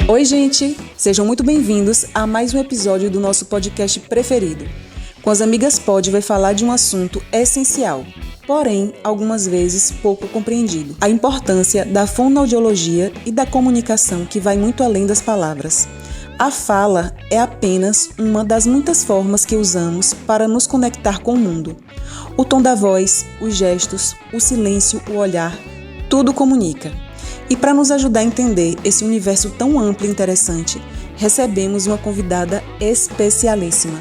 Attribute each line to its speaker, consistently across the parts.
Speaker 1: Oi, gente! Sejam muito bem-vindos a mais um episódio do nosso podcast preferido. Com as Amigas Pod vai falar de um assunto essencial, porém, algumas vezes pouco compreendido. A importância da fonoaudiologia e da comunicação que vai muito além das palavras. A fala é apenas uma das muitas formas que usamos para nos conectar com o mundo. O tom da voz, os gestos, o silêncio, o olhar, tudo comunica. E para nos ajudar a entender esse universo tão amplo e interessante, recebemos uma convidada especialíssima,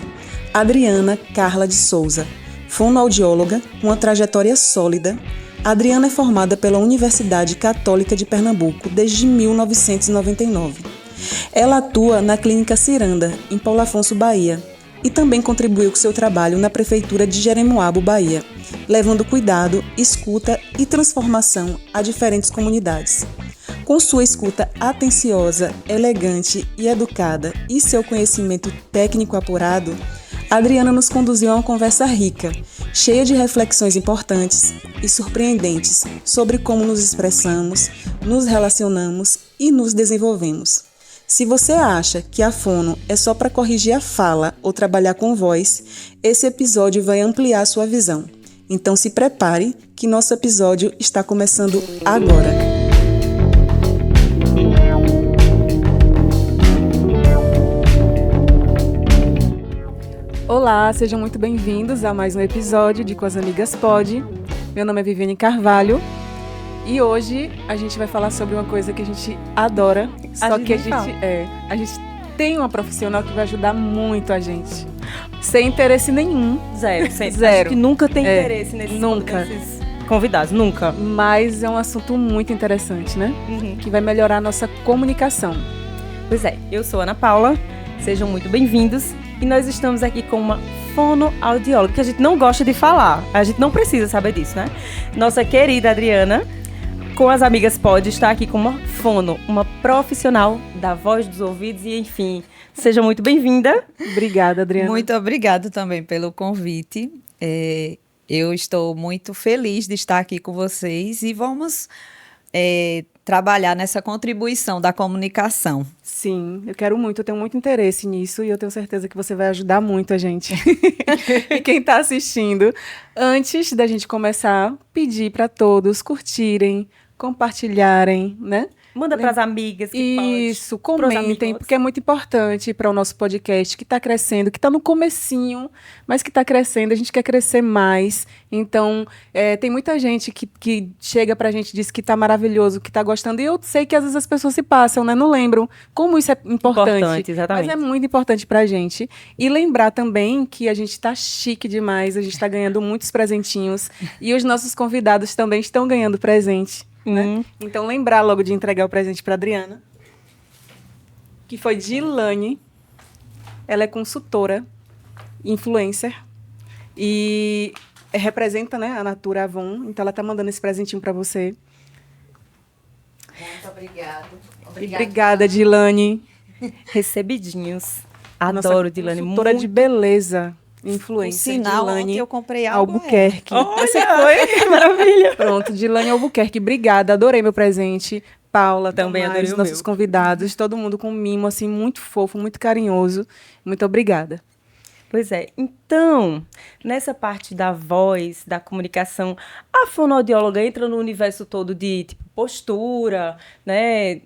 Speaker 1: Adriana Carla de Souza, fonoaudióloga com uma trajetória sólida. Adriana é formada pela Universidade Católica de Pernambuco desde 1999. Ela atua na Clínica Ciranda, em Paulo Afonso, Bahia, e também contribuiu com seu trabalho na Prefeitura de Jeremoabo, Bahia, levando cuidado, escuta e transformação a diferentes comunidades. Com sua escuta atenciosa, elegante e educada e seu conhecimento técnico apurado, Adriana nos conduziu a uma conversa rica, cheia de reflexões importantes e surpreendentes sobre como nos expressamos, nos relacionamos e nos desenvolvemos. Se você acha que a fono é só para corrigir a fala ou trabalhar com voz, esse episódio vai ampliar sua visão. Então se prepare que nosso episódio está começando agora. Olá, sejam muito bem-vindos a mais um episódio de Com as Amigas Pod. Meu nome é Viviane Carvalho e hoje a gente vai falar sobre uma coisa que a gente adora, só que a gente tem uma profissional que vai ajudar muito a gente. Sem interesse nenhum.
Speaker 2: Zero.
Speaker 1: Zero.
Speaker 2: Acho que nunca tem interesse nesses convidados, nunca.
Speaker 1: Mas é um assunto muito interessante, né? Que vai melhorar a nossa comunicação.
Speaker 2: Pois é, eu sou Ana Paula, sejam muito bem-vindos. E nós estamos aqui com uma fonoaudióloga, que a gente não gosta de falar, a gente não precisa saber disso, né? Nossa querida Adriana, com as Amigas Pod, está aqui com uma fono, uma profissional da voz, dos ouvidos e enfim. Seja muito bem-vinda.
Speaker 1: Obrigada, Adriana.
Speaker 3: Muito obrigada também pelo convite. Eu estou muito feliz de estar aqui com vocês e vamos trabalhar nessa contribuição da comunicação.
Speaker 1: Sim, eu quero muito, eu tenho muito interesse nisso e eu tenho certeza que você vai ajudar muito a gente. E quem está assistindo, antes da gente começar, pedir para todos curtirem, compartilharem, né?
Speaker 2: Manda para as amigas que
Speaker 1: Isso, comentem, porque é muito importante para o nosso podcast que está crescendo, que está no comecinho, mas que está crescendo, a gente quer crescer mais. Então, tem muita gente que chega para a gente e diz que está maravilhoso, que está gostando, e eu sei que às vezes as pessoas se passam, né? Não lembram como isso é importante.
Speaker 2: Exatamente.
Speaker 1: Mas é muito importante para a gente. E lembrar também que a gente está chique demais, a gente está ganhando muitos presentinhos, e os nossos convidados também estão ganhando presente. Né? Então, lembrar logo de entregar o presente para Adriana, que foi de Ilane. Ela é consultora, influencer, e representa, né, a Natura Avon. Então, ela está mandando esse presentinho para você.
Speaker 3: Muito obrigada.
Speaker 1: Obrigada, Dilane.
Speaker 2: Recebidinhos. Adoro, Dilane.
Speaker 1: Consultora de beleza. Influencer.
Speaker 3: Por sinal,
Speaker 1: Dilane
Speaker 3: ontem eu comprei algo
Speaker 1: Albuquerque.
Speaker 2: Olha, foi? Maravilha.
Speaker 1: Pronto, Dilane Albuquerque, obrigada, adorei meu presente. Paula,
Speaker 2: também
Speaker 1: Tomás,
Speaker 2: adorei o
Speaker 1: nossos
Speaker 2: meu.
Speaker 1: Convidados, todo mundo com um mimo, assim, muito fofo, muito carinhoso. Muito obrigada.
Speaker 2: Pois é. Então, nessa parte da voz, da comunicação, a fonoaudióloga entra no universo todo de tipo, postura, né?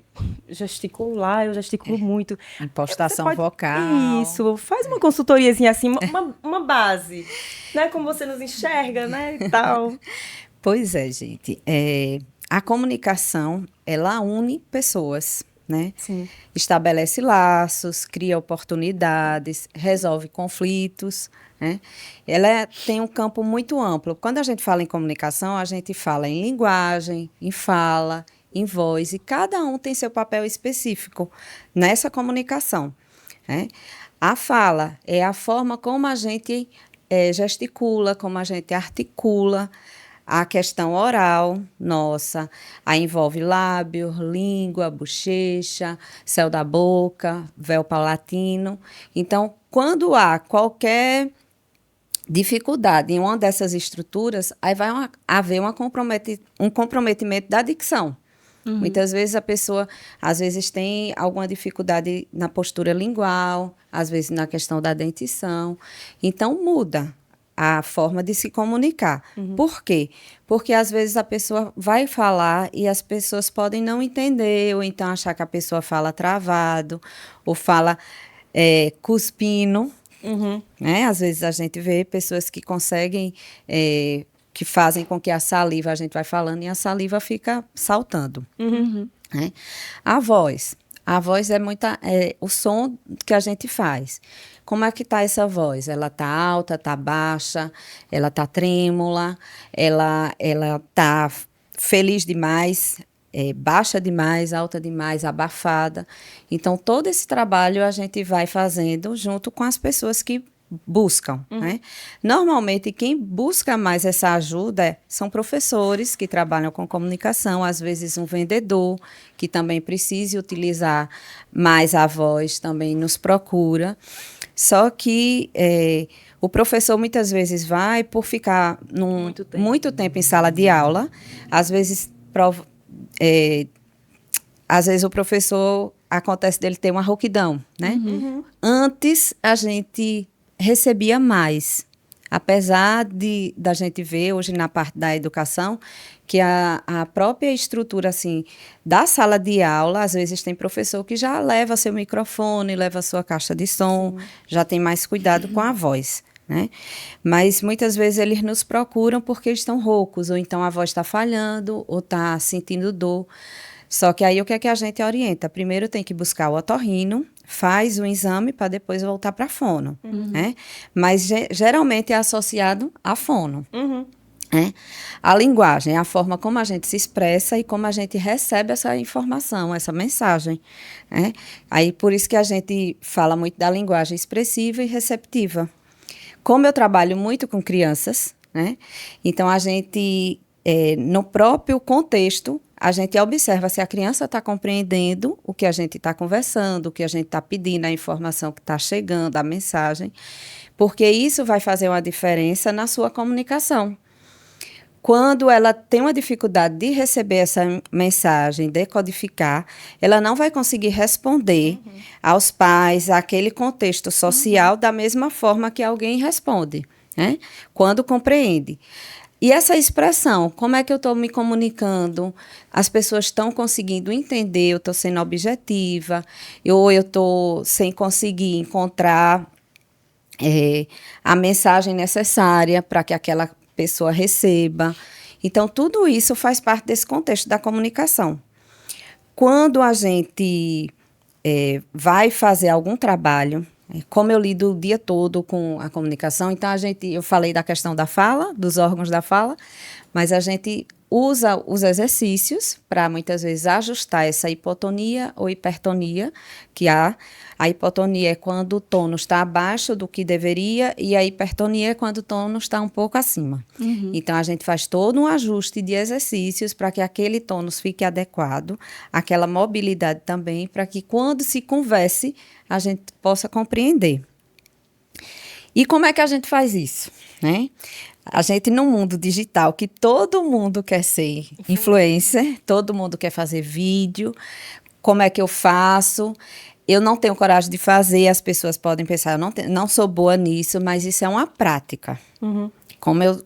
Speaker 2: Gesticular, eu gesticulo muito.
Speaker 3: Impostação vocal.
Speaker 2: Isso, faz uma consultoriazinha assim, uma base, né? Como você nos enxerga, né? E tal.
Speaker 3: Pois é, gente. A comunicação, ela une pessoas, né?
Speaker 1: Sim.
Speaker 3: Estabelece laços, cria oportunidades, resolve conflitos, né? Ela tem um campo muito amplo. Quando a gente fala em comunicação, a gente fala em linguagem, em fala, em voz, e cada um tem seu papel específico nessa comunicação, né? A fala é a forma como a gente gesticula, como a gente articula. A questão oral, nossa, aí envolve lábio, língua, bochecha, céu da boca, véu palatino. Então, quando há qualquer dificuldade em uma dessas estruturas, aí vai haver um comprometimento da dicção, Muitas vezes a pessoa, às vezes, tem alguma dificuldade na postura lingual, às vezes na questão da dentição. Então, muda a forma de se comunicar. Por quê? Porque, às vezes, a pessoa vai falar e as pessoas podem não entender, ou então achar que a pessoa fala travado, ou fala cuspindo. Né? Às vezes, a gente vê pessoas que conseguem... que fazem com que a saliva, a gente vai falando, e a saliva fica saltando. Né? A voz é o som que a gente faz. Como é que está essa voz? Ela está alta, está baixa, ela está trêmula, ela está feliz demais, baixa demais, alta demais, abafada. Então, todo esse trabalho a gente vai fazendo junto com as pessoas que buscam, né? Normalmente, quem busca mais essa ajuda são professores que trabalham com comunicação, às vezes um vendedor que também precise utilizar mais a voz, também nos procura. Só que o professor muitas vezes vai por ficar muito tempo em sala de aula, às vezes o professor acontece dele ter uma rouquidão, né? Antes a gente recebia mais, apesar da gente ver hoje na parte da educação que a própria estrutura assim da sala de aula, às vezes tem professor que já leva seu microfone, leva sua caixa de som, já tem mais cuidado com a voz, né? Mas muitas vezes eles nos procuram porque estão roucos, ou então a voz está falhando, ou está sentindo dor. Só que aí o que é que a gente orienta? Primeiro tem que buscar o otorrino, faz o exame para depois voltar para fono, né? Mas geralmente é associado a fono. Né? A linguagem é a forma como a gente se expressa e como a gente recebe essa informação, essa mensagem. Né? Aí por isso que a gente fala muito da linguagem expressiva e receptiva. Como eu trabalho muito com crianças, né? Então a gente, no próprio contexto, a gente observa se a criança está compreendendo o que a gente está conversando, o que a gente está pedindo, a informação que está chegando, a mensagem, porque isso vai fazer uma diferença na sua comunicação. Quando ela tem uma dificuldade de receber essa mensagem, decodificar, ela não vai conseguir responder aos pais, àquele contexto social, da mesma forma que alguém responde, né? Quando compreende. E essa expressão, como é que eu estou me comunicando? As pessoas estão conseguindo entender, eu estou sendo objetiva, ou eu estou sem conseguir encontrar a mensagem necessária para que aquela pessoa receba. Então, tudo isso faz parte desse contexto da comunicação. Quando a gente vai fazer algum trabalho, como eu lido o dia todo com a comunicação, então eu falei da questão da fala, dos órgãos da fala, mas a gente usa os exercícios para muitas vezes ajustar essa hipotonia ou hipertonia que há. A hipotonia é quando o tônus está abaixo do que deveria e a hipertonia é quando o tônus está um pouco acima. Então, a gente faz todo um ajuste de exercícios para que aquele tônus fique adequado, aquela mobilidade também, para que quando se converse, a gente possa compreender. E como é que a gente faz isso, né? A gente, no mundo digital, que todo mundo quer ser influencer, todo mundo quer fazer vídeo, como é que eu faço? Eu não tenho coragem de fazer, as pessoas podem pensar, eu não sou boa nisso, mas isso é uma prática. Como eu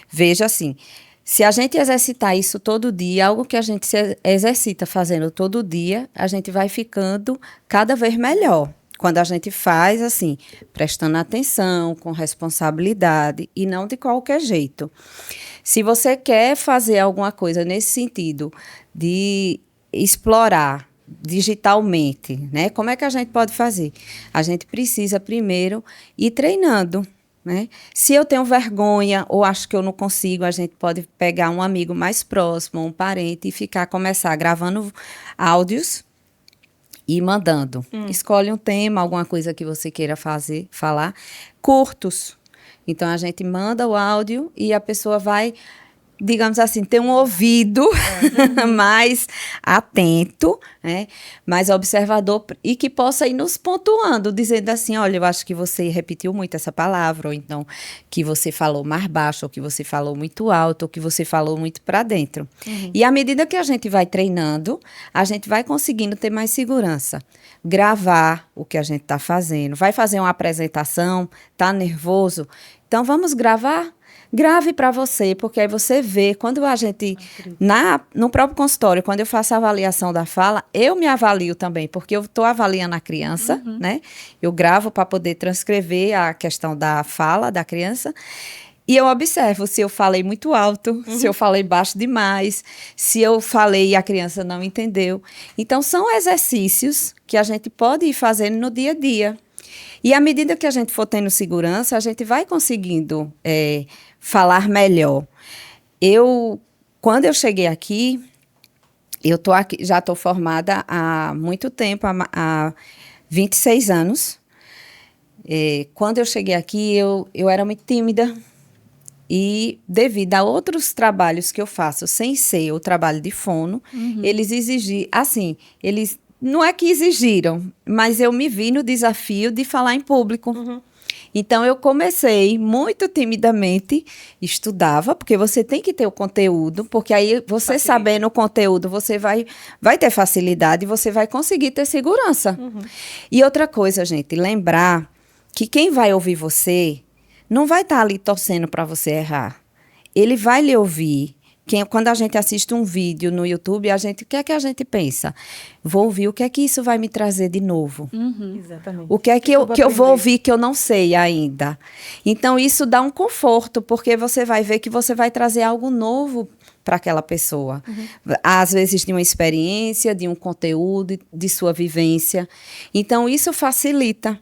Speaker 3: vejo assim, se a gente exercitar isso todo dia, algo que a gente se exercita fazendo todo dia, a gente vai ficando cada vez melhor. Quando a gente faz assim, prestando atenção, com responsabilidade e não de qualquer jeito. Se você quer fazer alguma coisa nesse sentido de explorar digitalmente, né? Como é que a gente pode fazer? A gente precisa primeiro ir treinando, né? Se eu tenho vergonha ou acho que eu não consigo, a gente pode pegar um amigo mais próximo, um parente e começar gravando áudios e mandando. Escolhe um tema, alguma coisa que você queira falar, curtos. Então, a gente manda o áudio e a pessoa vai digamos assim, ter um ouvido mais atento, né? Mais observador e que possa ir nos pontuando, dizendo assim, olha, eu acho que você repetiu muito essa palavra, ou então que você falou mais baixo, ou que você falou muito alto, ou que você falou muito para dentro. E à medida que a gente vai treinando, a gente vai conseguindo ter mais segurança. Gravar o que a gente está fazendo. Vai fazer uma apresentação, tá nervoso? Então, vamos gravar? Grave para você, porque aí você vê, quando a gente, no próprio consultório, quando eu faço a avaliação da fala, eu me avalio também, porque eu estou avaliando a criança, né? Eu gravo para poder transcrever a questão da fala da criança, e eu observo se eu falei muito alto, se eu falei baixo demais, se eu falei e a criança não entendeu. Então, são exercícios que a gente pode ir fazendo no dia a dia. E à medida que a gente for tendo segurança, a gente vai conseguindo falar melhor. Quando eu cheguei aqui, já estou formada há muito tempo, há 26 anos. Quando eu cheguei aqui, eu era muito tímida. E devido a outros trabalhos que eu faço, sem ser o trabalho de fono, eles exigiram, assim, eles não é que exigiram, mas eu me vi no desafio de falar em público. Então, eu comecei muito timidamente, estudava, porque você tem que ter o conteúdo, porque aí você sabendo o conteúdo, você vai ter facilidade e você vai conseguir ter segurança. E outra coisa, gente, lembrar que quem vai ouvir você não vai estar ali torcendo para você errar. Ele vai lhe ouvir. Quando a gente assiste um vídeo no YouTube, o que é que a gente pensa? Vou ouvir o que é que isso vai me trazer de novo.
Speaker 2: Exatamente.
Speaker 3: O que é que eu vou ouvir que eu não sei ainda. Então, isso dá um conforto, porque você vai ver que você vai trazer algo novo para aquela pessoa. Às vezes de uma experiência, de um conteúdo, de sua vivência. Então, isso facilita.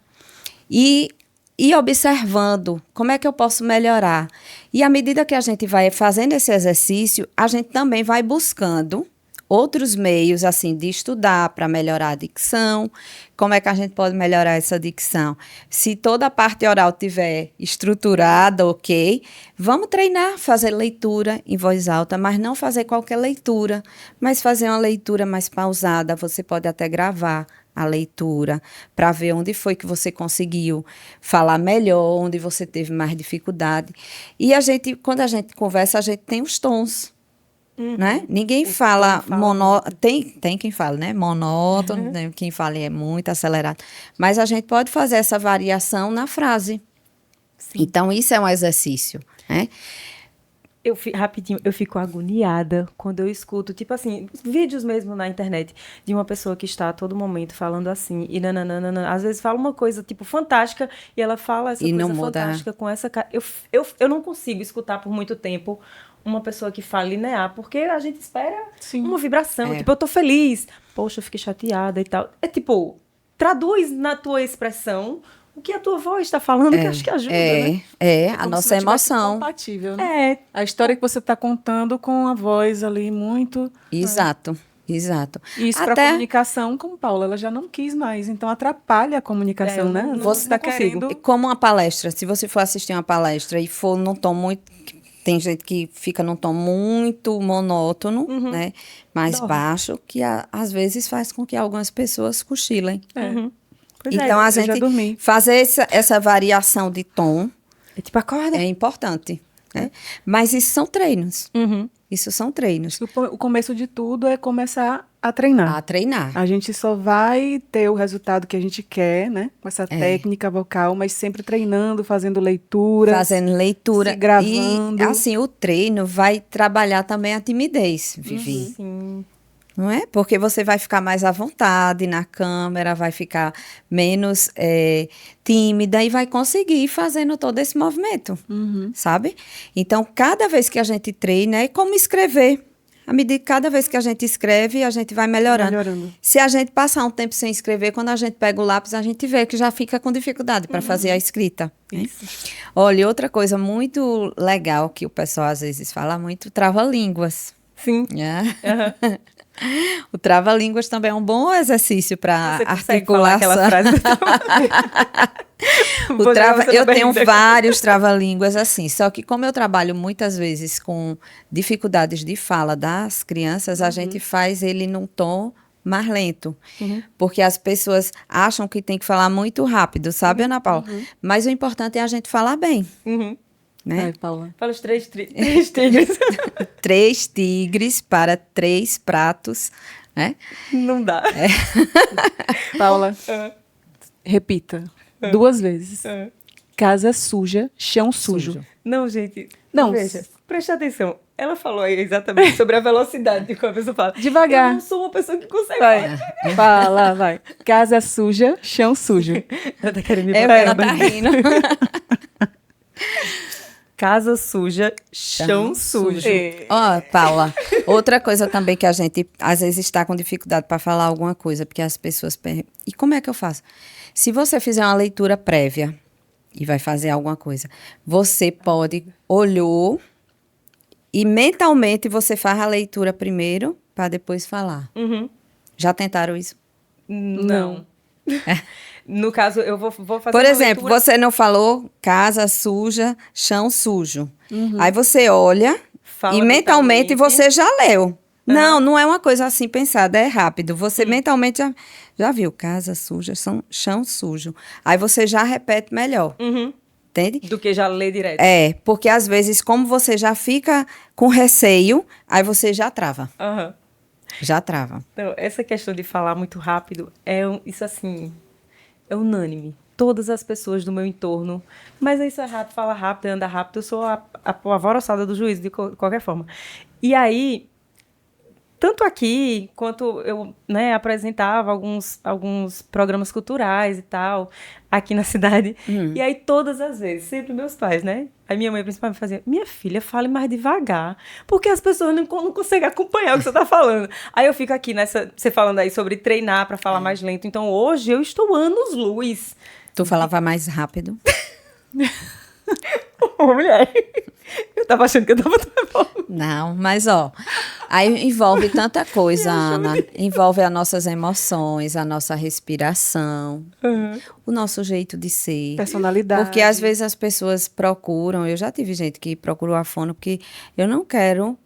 Speaker 3: E observando como é que eu posso melhorar. E à medida que a gente vai fazendo esse exercício, a gente também vai buscando outros meios, assim, de estudar para melhorar a dicção. Como é que a gente pode melhorar essa dicção? Se toda a parte oral estiver estruturada, ok, vamos treinar, fazer leitura em voz alta, mas não fazer qualquer leitura, mas fazer uma leitura mais pausada. Você pode até gravar a leitura, para ver onde foi que você conseguiu falar melhor, onde você teve mais dificuldade. E quando a gente conversa, a gente tem os tons, né? Ninguém fala monótono, tem quem fala, né? Monótono, tem quem fala é muito acelerado. Mas a gente pode fazer essa variação na frase. Sim. Então, isso é um exercício, né?
Speaker 2: Rapidinho, eu fico agoniada quando eu escuto, tipo assim, vídeos mesmo na internet de uma pessoa que está a todo momento falando assim, e nananana, às vezes fala uma coisa, tipo, fantástica, e ela fala essa coisa fantástica com essa cara. Eu não consigo escutar por muito tempo uma pessoa que fala linear, porque a gente espera uma vibração, tipo, eu tô feliz, poxa, eu fiquei chateada e tal. É tipo, traduz na tua expressão o que a tua voz está falando, que acho que ajuda, né?
Speaker 3: A nossa emoção.
Speaker 4: Compatível, né? A história que você está contando com a voz ali muito...
Speaker 3: Exato. E
Speaker 4: isso para a comunicação, como Paula, ela já não quis mais, então atrapalha a comunicação, né?
Speaker 3: Você está querendo... Como uma palestra, se você for assistir uma palestra e for num tom muito... Tem gente que fica num tom muito monótono, né? Mais baixo, que às vezes faz com que algumas pessoas cochilem. Então, a gente fazer essa variação de tom
Speaker 2: tipo, acorda.
Speaker 3: É importante. Né? Mas isso são treinos. Isso são treinos.
Speaker 4: O começo de tudo é começar a treinar. A gente só vai ter o resultado que a gente quer, né? Com essa técnica vocal, mas sempre treinando, fazendo leitura. Se gravando.
Speaker 3: E, assim, o treino vai trabalhar também a timidez, Vivi.
Speaker 2: Sim.
Speaker 3: Não é? Porque você vai ficar mais à vontade na câmera, vai ficar menos tímida e vai conseguir ir fazendo todo esse movimento, sabe? Então, cada vez que a gente treina, é como escrever. À medida que cada vez que a gente escreve, a gente vai melhorando. Se a gente passar um tempo sem escrever, quando a gente pega o lápis, a gente vê que já fica com dificuldade para fazer a escrita. Né? Olha, outra coisa muito legal que o pessoal às vezes fala muito, trava-línguas.
Speaker 2: Sim.
Speaker 3: Uhum. O trava-línguas também é um bom exercício para articulação. Eu tenho vários trava-línguas assim, só que como eu trabalho muitas vezes com dificuldades de fala das crianças, a gente faz ele num tom mais lento, porque as pessoas acham que tem que falar muito rápido, sabe, Ana Paula? Mas o importante é a gente falar bem. Né?
Speaker 2: Vai, Paula. Fala os 3 tigres.
Speaker 3: 3 tigres para 3 pratos, né?
Speaker 2: Não dá.
Speaker 4: Paula, repita 2 vezes. Casa suja, chão sujo.
Speaker 2: Não, gente.
Speaker 4: Não.
Speaker 2: Veja, preste atenção. Ela falou aí exatamente sobre a velocidade de como a pessoa fala.
Speaker 4: Devagar.
Speaker 2: Eu não sou uma pessoa que consegue falar.
Speaker 4: Fala, vai. Casa suja, chão sujo.
Speaker 2: Ela tá querendo me
Speaker 3: ela tá rindo.
Speaker 2: Casa suja, chão sujo.
Speaker 3: Ó, Paula, outra coisa também que a gente às vezes está com dificuldade para falar alguma coisa, porque as pessoas perguntam, e como é que eu faço? Se você fizer uma leitura prévia e vai fazer alguma coisa, você pode, olhou e mentalmente você faz a leitura primeiro para depois falar. Já tentaram isso?
Speaker 2: Não. No caso, eu vou fazer
Speaker 3: Por exemplo,
Speaker 2: leitura...
Speaker 3: você não falou casa suja, chão sujo. Aí você olha e mentalmente você já leu. Não é uma coisa assim pensada, é rápido. Você mentalmente já viu casa suja, chão sujo. Aí você já repete melhor. Entende?
Speaker 2: Do que já lê direto.
Speaker 3: Porque às vezes, como você já fica com receio, aí você já trava. Já trava.
Speaker 2: Então, essa questão de falar muito rápido, isso assim... É unânime. Todas as pessoas do meu entorno. Mas isso é rápido, fala rápido, anda rápido. Eu sou a alvoroçada do juízo, de qualquer forma. E aí, tanto aqui, quanto eu apresentava alguns programas culturais e tal, aqui na cidade. E aí, todas as vezes, sempre meus pais, né? Aí minha mãe principalmente fazia, minha filha, fale mais devagar, porque as pessoas não conseguem acompanhar o que você está falando. Aí eu fico aqui você falando aí sobre treinar para falar mais lento. Então, hoje, eu estou anos-luz.
Speaker 3: Tu falava mais rápido?
Speaker 2: Mulher, eu tava achando que eu tava bom.
Speaker 3: Não, mas aí envolve tanta coisa, Ana. Envolve as nossas emoções, a nossa respiração, o nosso jeito de ser.
Speaker 4: Personalidade.
Speaker 3: Porque às vezes as pessoas procuram, eu já tive gente que procurou a fono, porque eu não quero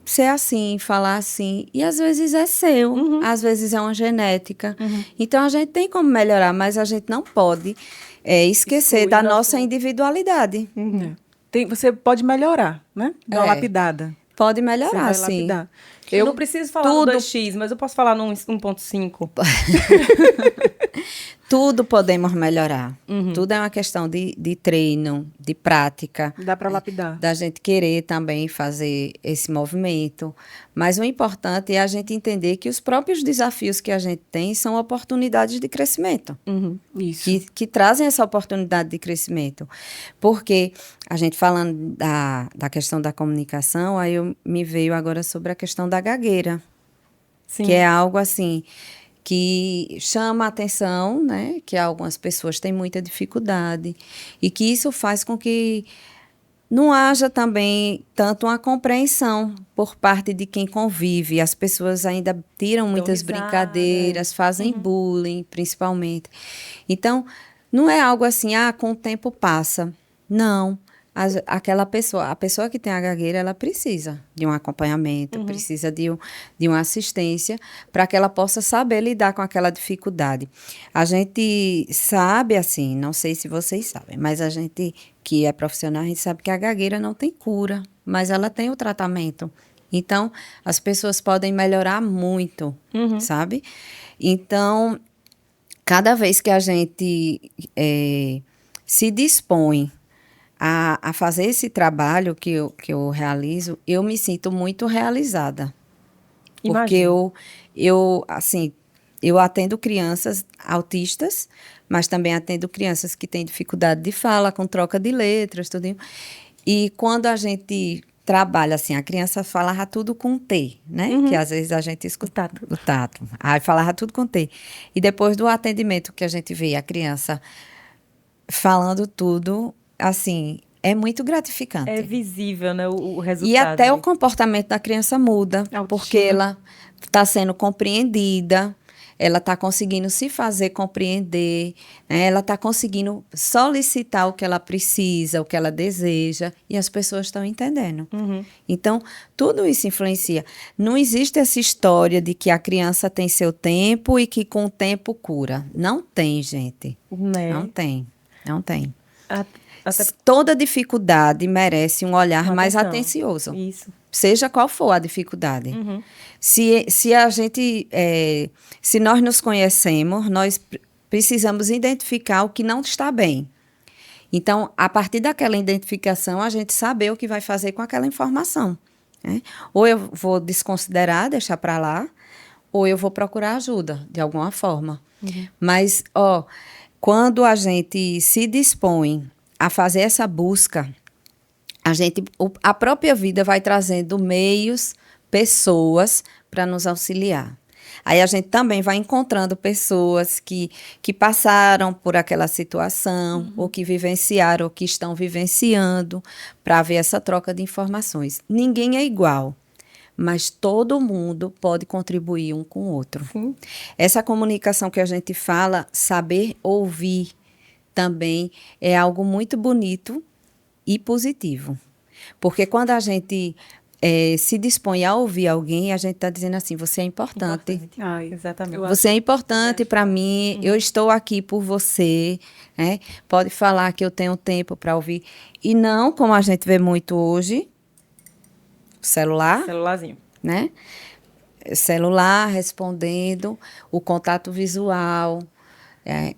Speaker 3: ser assim, falar assim. E às vezes é seu, às vezes é uma genética. Então a gente tem como melhorar, mas a gente não pode esquecer da nossa individualidade.
Speaker 4: Você pode melhorar, né? Dar uma lapidada.
Speaker 3: Pode melhorar, sim.
Speaker 2: Eu não preciso falar no 2x, mas eu posso falar no 1.5.
Speaker 3: Tudo podemos melhorar. Tudo é uma questão de treino, de prática.
Speaker 4: Dá para lapidar.
Speaker 3: Da gente querer também fazer esse movimento. Mas o importante é a gente entender que os próprios desafios que a gente tem são oportunidades de crescimento.
Speaker 4: Isso.
Speaker 3: Que trazem essa oportunidade de crescimento. Porque a gente falando da questão da comunicação, aí me veio agora sobre a questão da gagueira. Sim. Que é algo assim... que chama a atenção, né? Que algumas pessoas têm muita dificuldade e que isso faz com que não haja também tanto uma compreensão por parte de quem convive. As pessoas ainda tiram muitas brincadeiras, fazem bullying, principalmente. Então, não é algo assim, com o tempo passa. Não. A pessoa que tem a gagueira, ela precisa de um acompanhamento, precisa de uma assistência para que ela possa saber lidar com aquela dificuldade. A gente sabe, assim, não sei se vocês sabem, mas a gente que é profissional, a gente sabe que a gagueira não tem cura, mas ela tem o tratamento. Então, as pessoas podem melhorar muito, sabe? Então, cada vez que a gente se dispõe a fazer esse trabalho que eu realizo, eu me sinto muito realizada. Porque eu atendo crianças autistas, mas também atendo crianças que têm dificuldade de fala, com troca de letras, tudo. E quando a gente trabalha assim, a criança falava tudo com T, né? Que às vezes a gente escuta o tato. Aí falava tudo com T. E depois do atendimento que a gente vê a criança falando tudo, assim, É muito gratificante.
Speaker 2: É visível, né, o resultado.
Speaker 3: E até o comportamento da criança muda, porque ela está sendo compreendida, ela está conseguindo se fazer compreender, né? Ela está conseguindo solicitar o que ela precisa, o que ela deseja, e as pessoas estão entendendo. Então, tudo isso influencia. Não existe essa história de que a criança tem seu tempo e que com o tempo cura. Não tem, gente. Não tem. Não tem. Toda dificuldade merece um olhar mais atencioso.
Speaker 2: Isso.
Speaker 3: Seja qual for a dificuldade. Se a gente, se nós nos conhecemos, nós precisamos identificar o que não está bem. Então, a partir daquela identificação, a gente saber o que vai fazer com aquela informação, né? Ou eu vou desconsiderar, deixar para lá, ou eu vou procurar ajuda, de alguma forma. Mas, quando a gente se dispõe a fazer essa busca, a própria vida vai trazendo meios, pessoas para nos auxiliar. Aí a gente também vai encontrando pessoas que passaram por aquela situação, ou que vivenciaram, ou que estão vivenciando, para ver essa troca de informações. Ninguém é igual, mas todo mundo pode contribuir um com o outro. Essa comunicação que a gente fala, saber ouvir, também é algo muito bonito e positivo. Porque quando a gente se dispõe a ouvir alguém, a gente está dizendo assim, você é importante.
Speaker 2: Exatamente.
Speaker 3: Você é importante para mim, eu estou aqui por você, né? Pode falar que eu tenho tempo para ouvir. E não, como a gente vê muito hoje,
Speaker 2: celularzinho,
Speaker 3: né? Celular respondendo, o contato visual.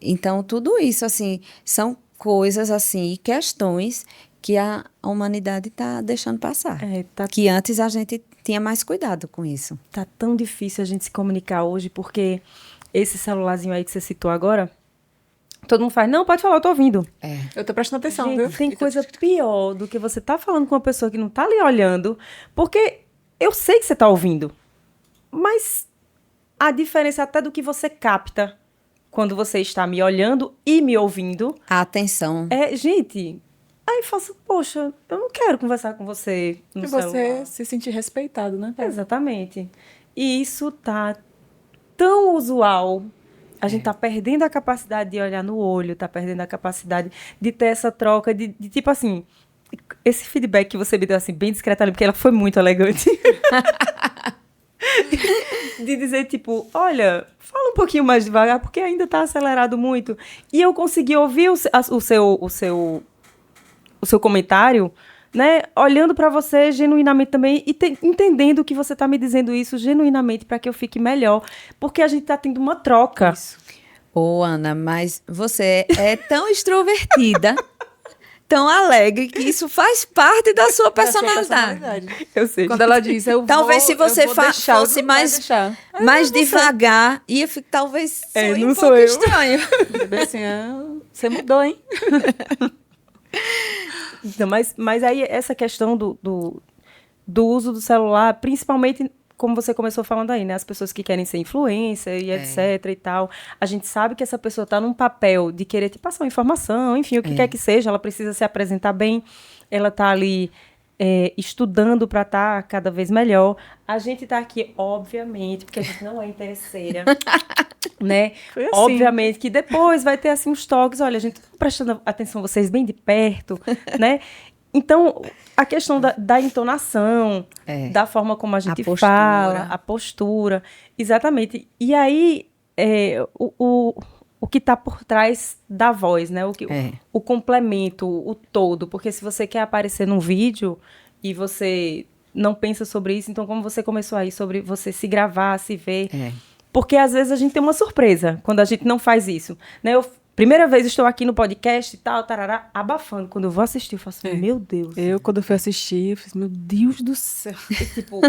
Speaker 3: Então, tudo isso, assim, são coisas, assim, e questões que a humanidade está deixando passar. Que antes a gente tinha mais cuidado com isso.
Speaker 2: Tá tão difícil a gente se comunicar hoje, porque esse celularzinho aí que você citou agora, todo mundo faz, não, pode falar, eu tô ouvindo.
Speaker 4: Eu tô prestando atenção,
Speaker 2: gente,
Speaker 4: viu?
Speaker 2: Tem coisa pior do que você tá falando com uma pessoa que não tá ali olhando, porque eu sei que você tá ouvindo, mas a diferença até do que você capta quando você está me olhando e me ouvindo.
Speaker 3: A atenção.
Speaker 2: Gente, aí eu faço, poxa, eu não quero conversar com você no celular.
Speaker 4: E você se sentir respeitado, né?
Speaker 2: Exatamente. E isso tá tão usual. A gente tá perdendo a capacidade de olhar no olho, tá perdendo a capacidade de ter essa troca, de tipo assim, esse feedback que você me deu assim, bem discretamente, porque ela foi muito elegante. De dizer, tipo, olha, fala um pouquinho mais devagar, porque ainda tá acelerado muito. E eu consegui ouvir o seu comentário, né, olhando para você genuinamente também e entendendo que você tá me dizendo isso genuinamente para que eu fique melhor, porque a gente tá tendo uma troca.
Speaker 3: Ana, mas você é tão extrovertida, tão alegre, que isso faz parte da sua personalidade.
Speaker 2: Eu sei.
Speaker 4: Quando ela diz,
Speaker 3: talvez se você fosse mais devagar, ia ficar, talvez soe um pouco estranho.
Speaker 4: Assim, você mudou, hein?
Speaker 2: Então, mas aí essa questão do uso do celular, principalmente, como você começou falando aí, né? As pessoas que querem ser influencer e etc e tal. A gente sabe que essa pessoa está num papel de querer te passar uma informação, enfim, o que quer que seja, ela precisa se apresentar bem, ela está ali estudando para estar cada vez melhor. A gente está aqui, obviamente, porque a gente não é interesseira, né?
Speaker 4: Foi assim.
Speaker 2: Obviamente que depois vai ter assim uns toques, olha, a gente tá prestando atenção vocês bem de perto, né? Então, a questão da entonação, da forma como a gente fala, a postura, exatamente. E aí, o que está por trás da voz, né? O complemento, o todo. Porque se você quer aparecer num vídeo e você não pensa sobre isso, então como você começou aí, sobre você se gravar, se ver. Porque às vezes a gente tem uma surpresa quando a gente não faz isso, né? Primeira vez estou aqui no podcast e tal, tarará, abafando. Quando eu vou assistir, eu faço, meu Deus.
Speaker 4: Quando eu fui assistir, eu fiz, meu Deus do céu.
Speaker 2: Tipo,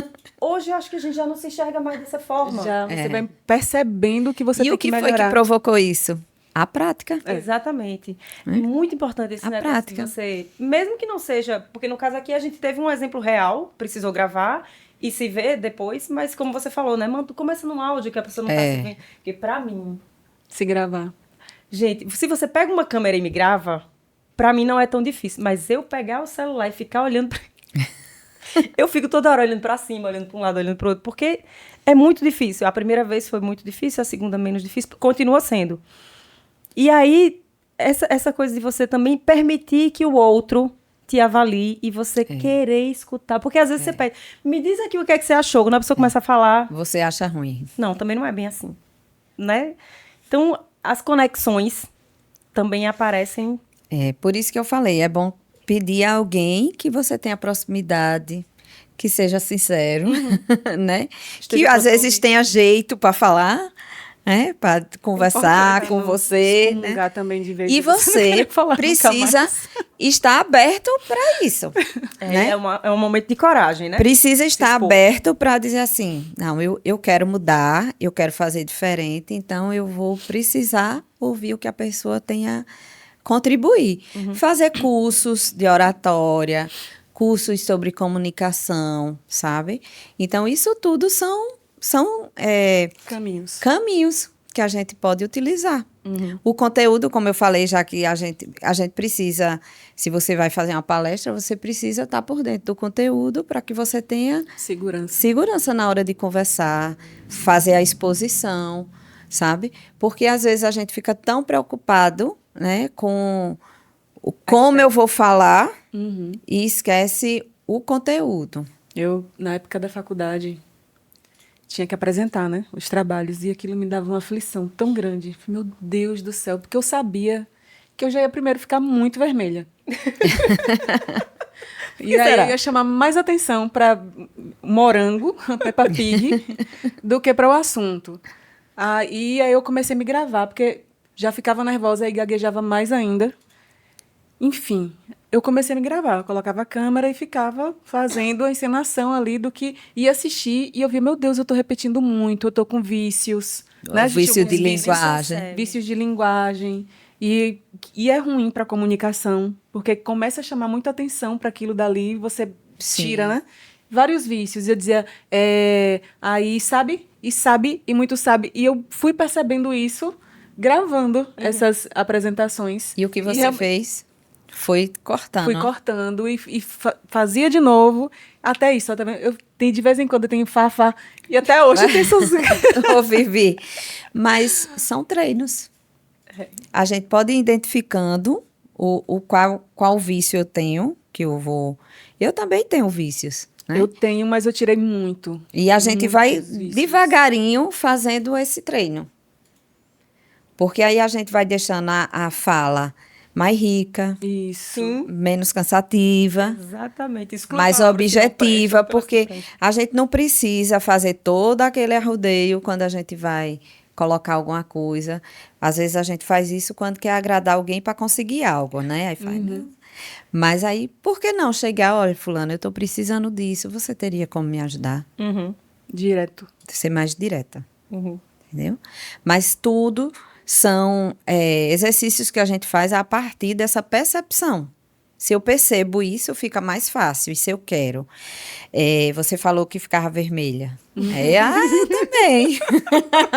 Speaker 2: hoje eu acho que a gente já não se enxerga mais dessa forma.
Speaker 4: Já, você vai percebendo que você tem que melhorar.
Speaker 3: E o que foi que provocou isso? A prática.
Speaker 2: Exatamente. Muito importante esse negócio prática. De você, mesmo que não seja, porque no caso aqui a gente teve um exemplo real, precisou gravar e se ver depois, mas como você falou, né, mano, tu começa num áudio que a pessoa não tá se vendo. Porque pra mim...
Speaker 4: Se gravar.
Speaker 2: Gente, se você pega uma câmera e me grava, pra mim não é tão difícil. Mas eu pegar o celular e ficar olhando pra... Eu fico toda hora olhando pra cima, olhando pra um lado, olhando pro outro, porque é muito difícil. A primeira vez foi muito difícil, a segunda menos difícil, continua sendo. E aí, essa coisa de você também permitir que o outro te avalie e você querer escutar. Porque às vezes você pede, me diz aqui o que é que você achou. Quando a pessoa começa a falar...
Speaker 3: Você acha ruim.
Speaker 2: Não, também não é bem assim, né? Então, as conexões também aparecem.
Speaker 3: Por isso que eu falei, é bom pedir a alguém que você tenha proximidade, que seja sincero, né? Que às vezes tenha jeito para falar, né? Para conversar com você, né?
Speaker 4: Também de vez
Speaker 3: e você precisa estar aberto para isso. Né?
Speaker 2: É um momento de coragem, né?
Speaker 3: Precisa estar aberto para dizer assim, não, eu quero mudar, eu quero fazer diferente, então eu vou precisar ouvir o que a pessoa tenha contribuir. Fazer cursos de oratória, cursos sobre comunicação, sabe? Então, isso tudo são caminhos que a gente pode utilizar. O conteúdo, como eu falei, já que a gente precisa, se você vai fazer uma palestra, você precisa estar por dentro do conteúdo para que você tenha segurança na hora de conversar, fazer a exposição, sabe? Porque às vezes a gente fica tão preocupado, né, com como eu vou falar e esquece o conteúdo.
Speaker 4: Eu, na época da faculdade, tinha que apresentar, né, os trabalhos, e aquilo me dava uma aflição tão grande. Meu Deus do céu, porque eu sabia que eu já ia primeiro ficar muito vermelha. E aí eu ia chamar mais atenção para morango, Peppa Pig, do que para o assunto. E aí eu comecei a me gravar, porque já ficava nervosa e gaguejava mais ainda. Enfim, eu comecei a me gravar. Eu colocava a câmera e ficava fazendo a encenação ali do que ia assistir. E eu via, meu Deus, eu tô repetindo muito, eu tô com vícios. Né?
Speaker 3: Vício de linguagem.
Speaker 4: Vícios de linguagem. E é ruim para a comunicação, porque começa a chamar muita atenção para aquilo dali e você tira, né? Vários vícios. Eu dizia, aí sabe, e muito sabe. E eu fui percebendo isso gravando essas apresentações.
Speaker 3: E o que você fez? Foi cortando.
Speaker 4: Fui cortando e fazia de novo. Até isso. De vez em quando eu tenho fafá. E até hoje tem sozinho.
Speaker 3: Ô, Vivi. Mas são treinos. A gente pode ir identificando qual vício eu tenho, que eu vou... Eu também tenho vícios. Né?
Speaker 4: Eu tenho, mas eu tirei muito.
Speaker 3: E a gente vai devagarinho fazendo esse treino. Porque aí a gente vai deixando a fala mais rica, menos cansativa,
Speaker 2: exatamente,
Speaker 3: mais objetiva, porque a gente não precisa fazer todo aquele arrodeio quando a gente vai colocar alguma coisa. Às vezes a gente faz isso quando quer agradar alguém para conseguir algo, né? Aí faz, mas aí, por que não chegar, olha, fulano, eu estou precisando disso, você teria como me ajudar?
Speaker 4: Direto.
Speaker 3: Ser mais direta, entendeu? Mas tudo são exercícios que a gente faz a partir dessa percepção. Se eu percebo isso, fica mais fácil. E se eu quero? Você falou que ficava vermelha. Eu também.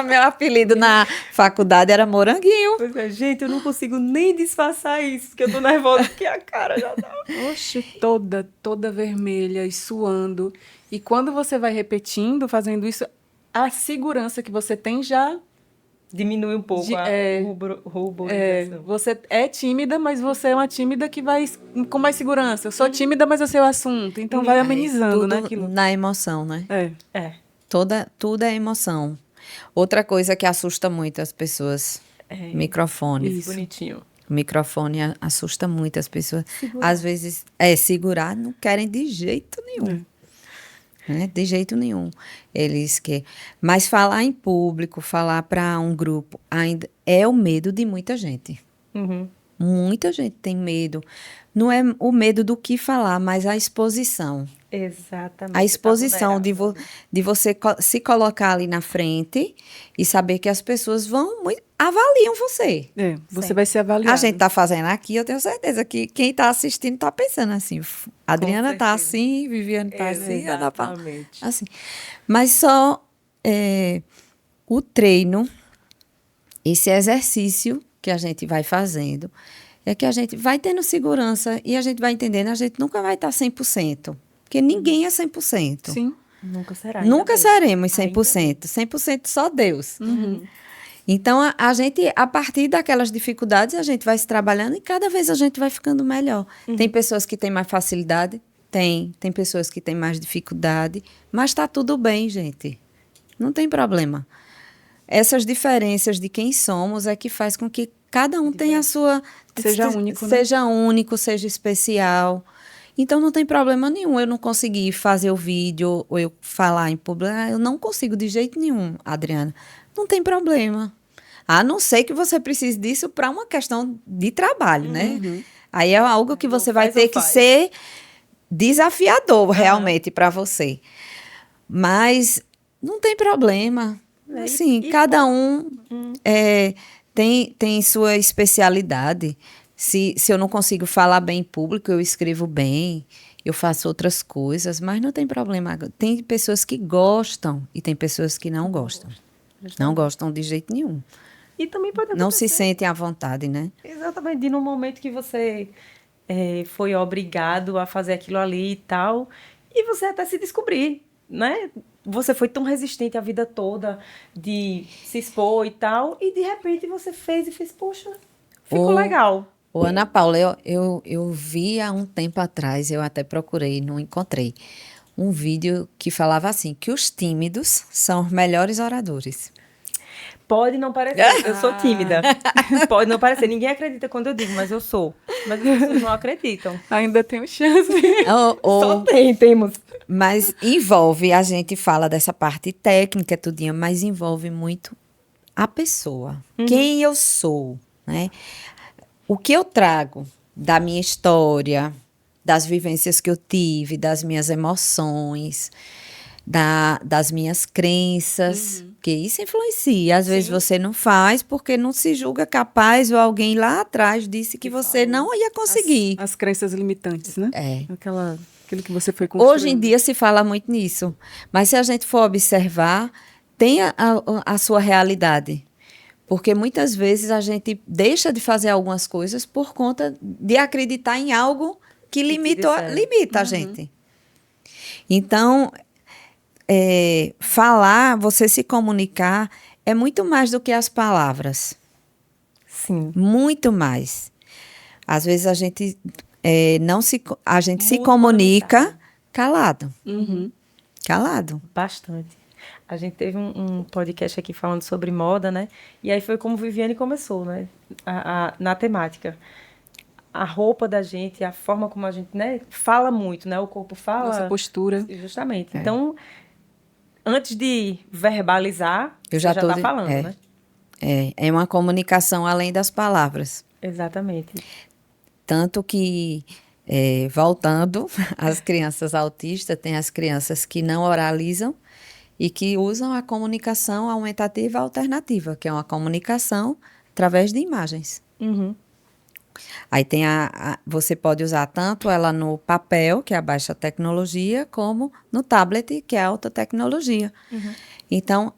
Speaker 3: Meu apelido na faculdade era Moranguinho.
Speaker 2: Pois é, gente, eu não consigo nem disfarçar isso, porque eu tô nervosa, porque a cara já tá...
Speaker 4: Oxe, toda vermelha e suando. E quando você vai repetindo, fazendo isso, a segurança que você tem já...
Speaker 2: diminui um pouco a ruborização.
Speaker 4: Você é tímida, mas você é uma tímida que vai com mais segurança. Eu sou tímida, mas eu sei o assunto. Então vai amenizando,
Speaker 3: tudo,
Speaker 4: né? Aquilo.
Speaker 3: Na emoção, né? Tudo é emoção. Outra coisa que assusta muito as pessoas, microfone.
Speaker 2: Isso. Bonitinho.
Speaker 3: O microfone assusta muito as pessoas. Às vezes, segurar não querem de jeito nenhum. Né? De jeito nenhum. Eles querem. Mas falar em público, falar para um grupo, ainda é o medo de muita gente. Muita gente tem medo. Não é o medo do que falar, mas a exposição.
Speaker 2: Exatamente.
Speaker 3: A exposição de você se colocar ali na frente e saber que as pessoas avaliam você.
Speaker 4: Você vai ser avaliado.
Speaker 3: A gente tá fazendo aqui, eu tenho certeza que quem tá assistindo tá pensando assim, a Adriana tá assim, Viviane tá assim, Ana Paula assim. Mas só o treino, esse exercício que a gente vai fazendo, é que a gente vai tendo segurança e a gente vai entendendo, a gente nunca vai estar 100%, porque ninguém é 100%.
Speaker 2: Sim. Nunca será.
Speaker 3: Nunca seremos 100%. 100% só Deus. Então, a gente, a partir daquelas dificuldades, a gente vai se trabalhando e cada vez a gente vai ficando melhor. Tem pessoas que têm mais facilidade? Tem pessoas que têm mais dificuldade, mas está tudo bem, gente. Não tem problema. Essas diferenças de quem somos é que faz com que cada um tenha a sua...
Speaker 4: Seja único,
Speaker 3: Seja único, seja especial. Então, não tem problema nenhum eu não conseguir fazer o vídeo ou eu falar em público. Eu não consigo de jeito nenhum, Adriana. Não tem problema. A não ser que você precise disso para uma questão de trabalho, né? Aí é algo que você vai ter que ser desafiador, realmente, para você. Mas não tem problema. Assim, cada um tem sua especialidade. Se eu não consigo falar bem em público, eu escrevo bem, eu faço outras coisas, mas não tem problema. Tem pessoas que gostam e tem pessoas que não gostam. Não gostam de jeito nenhum.
Speaker 2: E também pode acontecer.
Speaker 3: Não se sentem à vontade, né?
Speaker 2: Exatamente. E no momento que você foi obrigado a fazer aquilo ali e tal, e você até se descobrir, né? Você foi tão resistente a vida toda de se expor e tal, e de repente você fez, poxa, ficou legal.
Speaker 3: Ô, Ana Paula, eu vi há um tempo atrás, eu até procurei, não encontrei, um vídeo que falava assim, que os tímidos são os melhores oradores.
Speaker 2: Pode não parecer, eu sou tímida. Pode não parecer, ninguém acredita quando eu digo, mas eu sou. Mas as pessoas não acreditam.
Speaker 4: Ainda tenho chance.
Speaker 2: Só temos.
Speaker 3: Mas envolve, a gente fala dessa parte técnica, tudinho, mas envolve muito a pessoa. Quem eu sou, né? O que eu trago da minha história, das vivências que eu tive, das minhas emoções, das minhas crenças, porque isso influencia. Às vezes você não faz porque não se julga capaz ou alguém lá atrás disse que você não ia conseguir.
Speaker 4: As crenças limitantes, né?
Speaker 3: É.
Speaker 4: Aquilo que você foi construindo.
Speaker 3: Hoje em dia se fala muito nisso, mas se a gente for observar, tem a sua realidade. Porque muitas vezes a gente deixa de fazer algumas coisas por conta de acreditar em algo que limita a gente. Então, falar, você se comunicar, é muito mais do que as palavras.
Speaker 2: Sim.
Speaker 3: Muito mais. Às vezes a gente se comunica calado. Calado.
Speaker 2: Bastante. A gente teve um podcast aqui falando sobre moda, né? E aí foi como Viviane começou, né? Na temática. A roupa da gente, a forma como a gente, né? Fala muito, né? O corpo fala.
Speaker 4: Nossa postura.
Speaker 2: Justamente. Então, antes de verbalizar, você já está falando, né?
Speaker 3: É uma comunicação além das palavras.
Speaker 2: Exatamente.
Speaker 3: Tanto que, voltando às crianças autistas, tem as crianças que não oralizam e que usam a comunicação aumentativa alternativa, que é uma comunicação através de imagens. Aí tem você pode usar tanto ela no papel, que é a baixa tecnologia, como no tablet, que é a alta tecnologia. Então,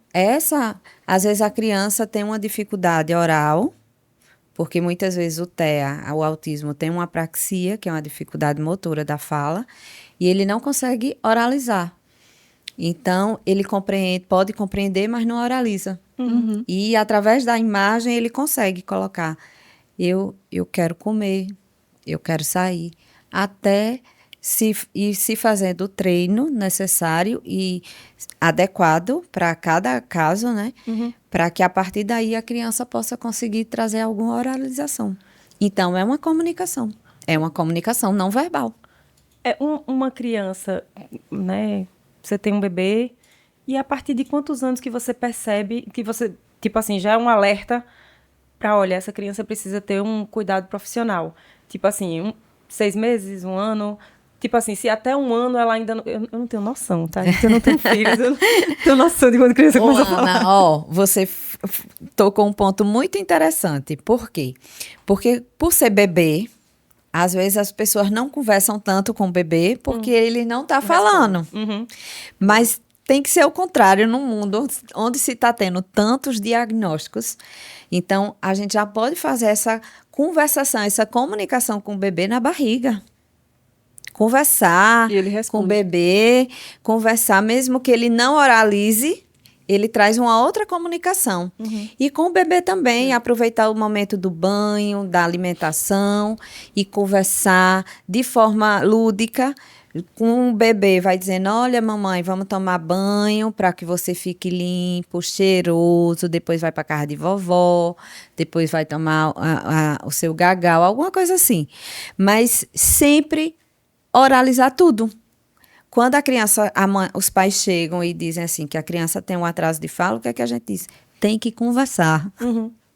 Speaker 3: às vezes a criança tem uma dificuldade oral, porque muitas vezes o TEA, o autismo, tem uma apraxia, que é uma dificuldade motora da fala, e ele não consegue oralizar. Então, ele pode compreender, mas não oraliza. E, através da imagem, ele consegue colocar, eu quero comer, eu quero sair, até ir se fazendo o treino necessário e adequado para cada caso, né? Para que, a partir daí, a criança possa conseguir trazer alguma oralização. Então, é uma comunicação não verbal.
Speaker 2: É uma criança, né? Você tem um bebê, e a partir de quantos anos que você percebe que você, tipo assim, já é um alerta para, olha, essa criança precisa ter um cuidado profissional. Tipo assim, 6 meses, 1 ano. Tipo assim, se até 1 ano ela ainda não... Eu não tenho noção, tá? Eu não tenho filhos, eu não tenho noção de quando a criança começa a falar.
Speaker 3: Você tocou um ponto muito interessante. Por quê? Porque, por ser bebê, às vezes as pessoas não conversam tanto com o bebê porque ele não está falando. Mas tem que ser o contrário no mundo onde se está tendo tantos diagnósticos. Então, a gente já pode fazer essa conversação, essa comunicação com o bebê na barriga. Conversar com o bebê, conversar, mesmo que ele não oralize, ele traz uma outra comunicação. E com o bebê também, aproveitar o momento do banho, da alimentação e conversar de forma lúdica. Com o bebê, vai dizendo, olha, mamãe, vamos tomar banho para que você fique limpo, cheiroso, depois vai para casa de vovó, depois vai tomar o seu gagal, alguma coisa assim. Mas sempre oralizar tudo. Quando a criança, os pais chegam e dizem assim que a criança tem um atraso de fala, o que é que a gente diz? Tem que conversar.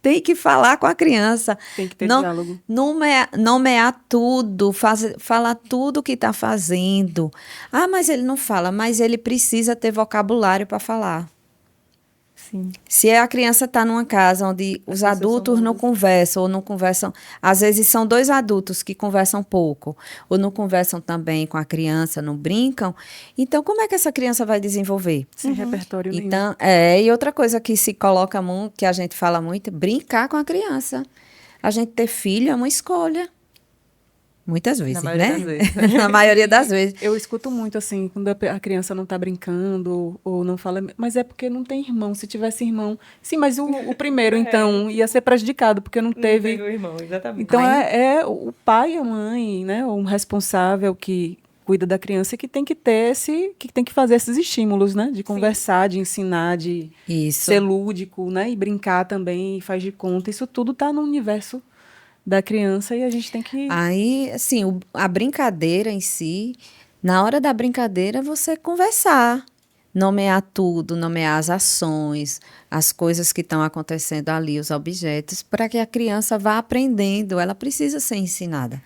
Speaker 3: Tem que falar com a criança.
Speaker 4: Tem que ter diálogo.
Speaker 3: Nomear tudo, falar tudo o que está fazendo. Ah, mas ele não fala, mas ele precisa ter vocabulário para falar.
Speaker 2: Sim.
Speaker 3: Se a criança está numa casa onde os adultos não conversam, ou não conversam, às vezes são 2 adultos que conversam pouco, ou não conversam também com a criança, não brincam, então como é que essa criança vai desenvolver?
Speaker 4: Sem repertório nenhum.
Speaker 3: Então, e outra coisa que se coloca muito, que a gente fala muito, brincar com a criança. A gente ter filho é uma escolha. Muitas vezes, né? Na maioria das vezes.
Speaker 4: Eu escuto muito, assim, quando a criança não tá brincando ou não fala, mas é porque não tem irmão. Se tivesse irmão... Sim, mas o primeiro, então, ia ser prejudicado, porque não teve...
Speaker 2: Não teve o irmão, exatamente.
Speaker 4: Então, o pai e a mãe, né? O responsável que cuida da criança que tem que ter que tem que fazer esses estímulos, né? De conversar, de ensinar, de ser lúdico, né? E brincar também, e faz de conta. Isso tudo tá no universo da criança e a gente tem que...
Speaker 3: Aí, assim, a brincadeira em si, na hora da brincadeira, você conversar, nomear tudo, nomear as ações, as coisas que estão acontecendo ali, os objetos, para que a criança vá aprendendo, ela precisa ser ensinada.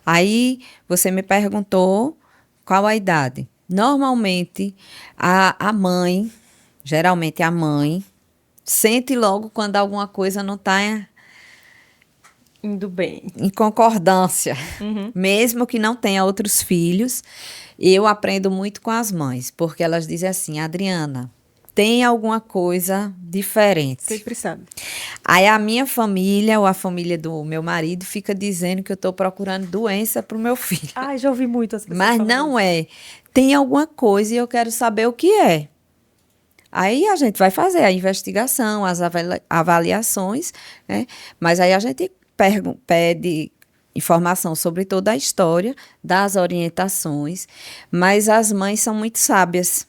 Speaker 3: Aí, você me perguntou qual a idade. Normalmente, a mãe, geralmente a mãe, sente logo quando alguma coisa não está...
Speaker 2: indo bem.
Speaker 3: Em concordância. Mesmo que não tenha outros filhos, eu aprendo muito com as mães, porque elas dizem assim, Adriana, tem alguma coisa diferente.
Speaker 4: Sempre sabe.
Speaker 3: Aí a minha família, ou a família do meu marido, fica dizendo que eu estou procurando doença para o meu filho.
Speaker 2: Ai, já ouvi muito as pessoas
Speaker 3: Mas não é. Tem alguma coisa e eu quero saber o que é. Aí a gente vai fazer a investigação, as avaliações, né? Mas aí a gente pede informação sobre toda a história, das orientações, mas as mães são muito sábias.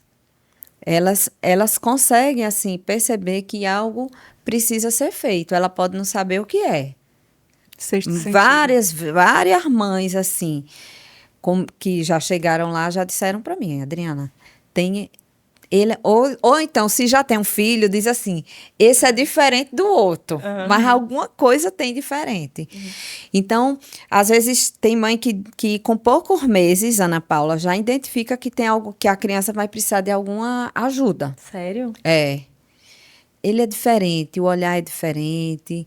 Speaker 3: Elas conseguem, assim, perceber que algo precisa ser feito. Ela pode não saber o que é. Várias mães, assim, que já chegaram lá, já disseram para mim, Adriana, ou então, se já tem um filho, diz assim, esse é diferente do outro, mas alguma coisa tem diferente. Então, às vezes, tem mãe que com poucos meses, Ana Paula, já identifica que tem algo que a criança vai precisar de alguma ajuda.
Speaker 2: Sério?
Speaker 3: É. Ele é diferente, o olhar é diferente,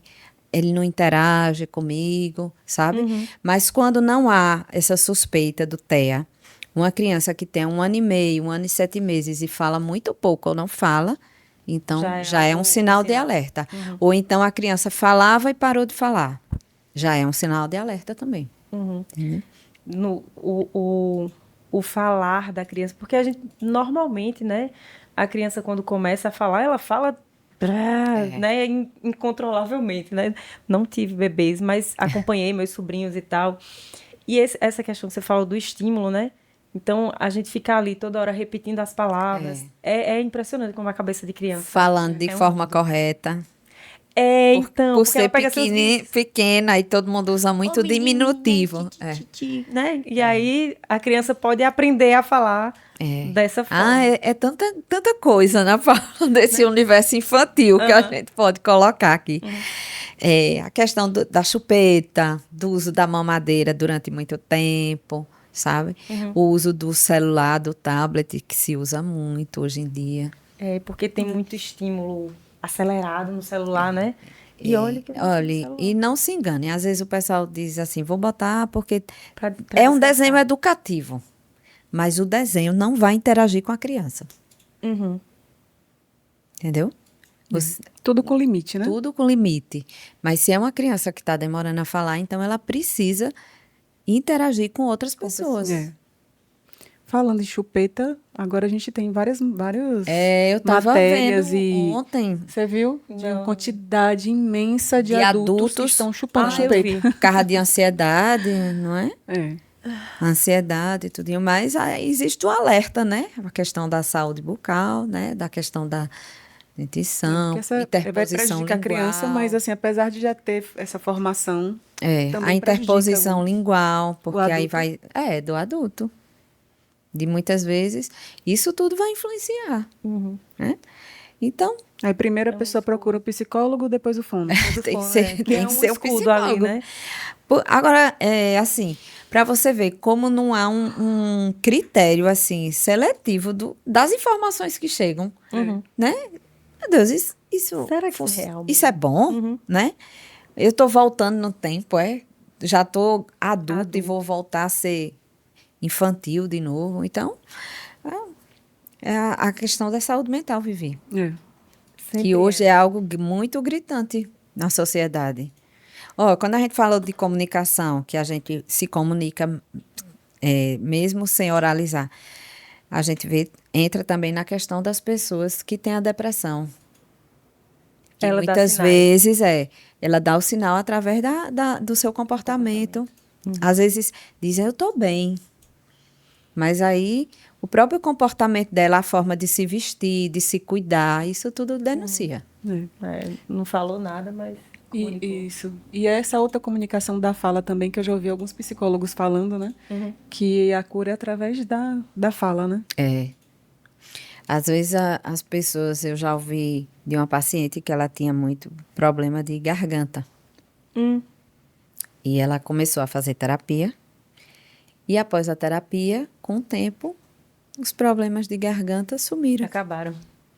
Speaker 3: ele não interage comigo, sabe? Mas quando não há essa suspeita do TEA, uma criança que tem 1 ano e meio, 1 ano e 7 meses e fala muito pouco ou não fala, então já é um sinal de alerta. Ou então a criança falava e parou de falar. Já é um sinal de alerta também.
Speaker 2: O falar da criança, porque a gente, normalmente, né, a criança quando começa a falar, ela fala... né, incontrolavelmente, né? Não tive bebês, mas acompanhei meus sobrinhos e tal. E essa questão que você falou do estímulo, né? Então, a gente fica ali toda hora repetindo as palavras. É impressionante como a cabeça de criança...
Speaker 3: Falando de forma correta.
Speaker 2: Então...
Speaker 3: Por ser pequena, e todo mundo usa muito diminutivo.
Speaker 2: Né? E aí, a criança pode aprender a falar dessa forma.
Speaker 3: É tanta coisa, né? Desse universo infantil que a gente pode colocar aqui. A questão da chupeta, do uso da mamadeira durante muito tempo, sabe? O uso do celular, do tablet, que se usa muito hoje em dia.
Speaker 2: Porque tem muito estímulo acelerado no celular, né? E olha,
Speaker 3: e não se engane. Às vezes o pessoal diz assim, vou botar porque é um desenho educativo. Mas o desenho não vai interagir com a criança. Entendeu?
Speaker 4: Tudo com limite, né?
Speaker 3: Tudo com limite. Mas se é uma criança que está demorando a falar, então ela precisa interagir com outras pessoas.
Speaker 4: Falando em chupeta, agora a gente tem várias
Speaker 3: eu tava
Speaker 4: matérias
Speaker 3: vendo ontem.
Speaker 4: Você viu? De uma quantidade imensa de adultos que estão chupando chupeta.
Speaker 3: Por causa de ansiedade, não é? Ansiedade e tudo mais. Existe o alerta, né? A questão da saúde bucal, né? Da questão da dentição, interposição
Speaker 4: vai prejudicar a criança, mas assim, apesar de já ter essa formação...
Speaker 3: a interposição lingual, porque aí vai... do adulto. De muitas vezes, isso tudo vai influenciar. Né? Então...
Speaker 4: Aí primeiro a pessoa procura o psicólogo, depois o fono.
Speaker 3: Tem que ser o psicólogo. Ali, né? Agora, assim, para você ver como não há um critério, assim, seletivo das informações que chegam, né? Meu Deus, isso...
Speaker 2: Será que é real?
Speaker 3: Isso é bom, né? Eu estou voltando no tempo, já estou adulta e vou voltar a ser infantil de novo. Então, é a questão da saúde mental, Vivi. Que hoje é algo muito gritante na sociedade. Quando a gente fala de comunicação, que a gente se comunica mesmo sem oralizar, a gente entra também na questão das pessoas que têm a depressão. Que ela muitas vezes ela dá o sinal através do seu comportamento. Às vezes dizem, eu estou bem. Mas aí, o próprio comportamento dela, a forma de se vestir, de se cuidar, isso tudo denuncia.
Speaker 2: Não falou nada, mas...
Speaker 4: Isso. E essa outra comunicação da fala também, que eu já ouvi alguns psicólogos falando, né? Que a cura é através da fala, né?
Speaker 3: Às vezes as pessoas, eu já ouvi de uma paciente que ela tinha muito problema de garganta. E ela começou a fazer terapia. E após a terapia, com o tempo, os problemas de garganta sumiram.
Speaker 2: Acabaram.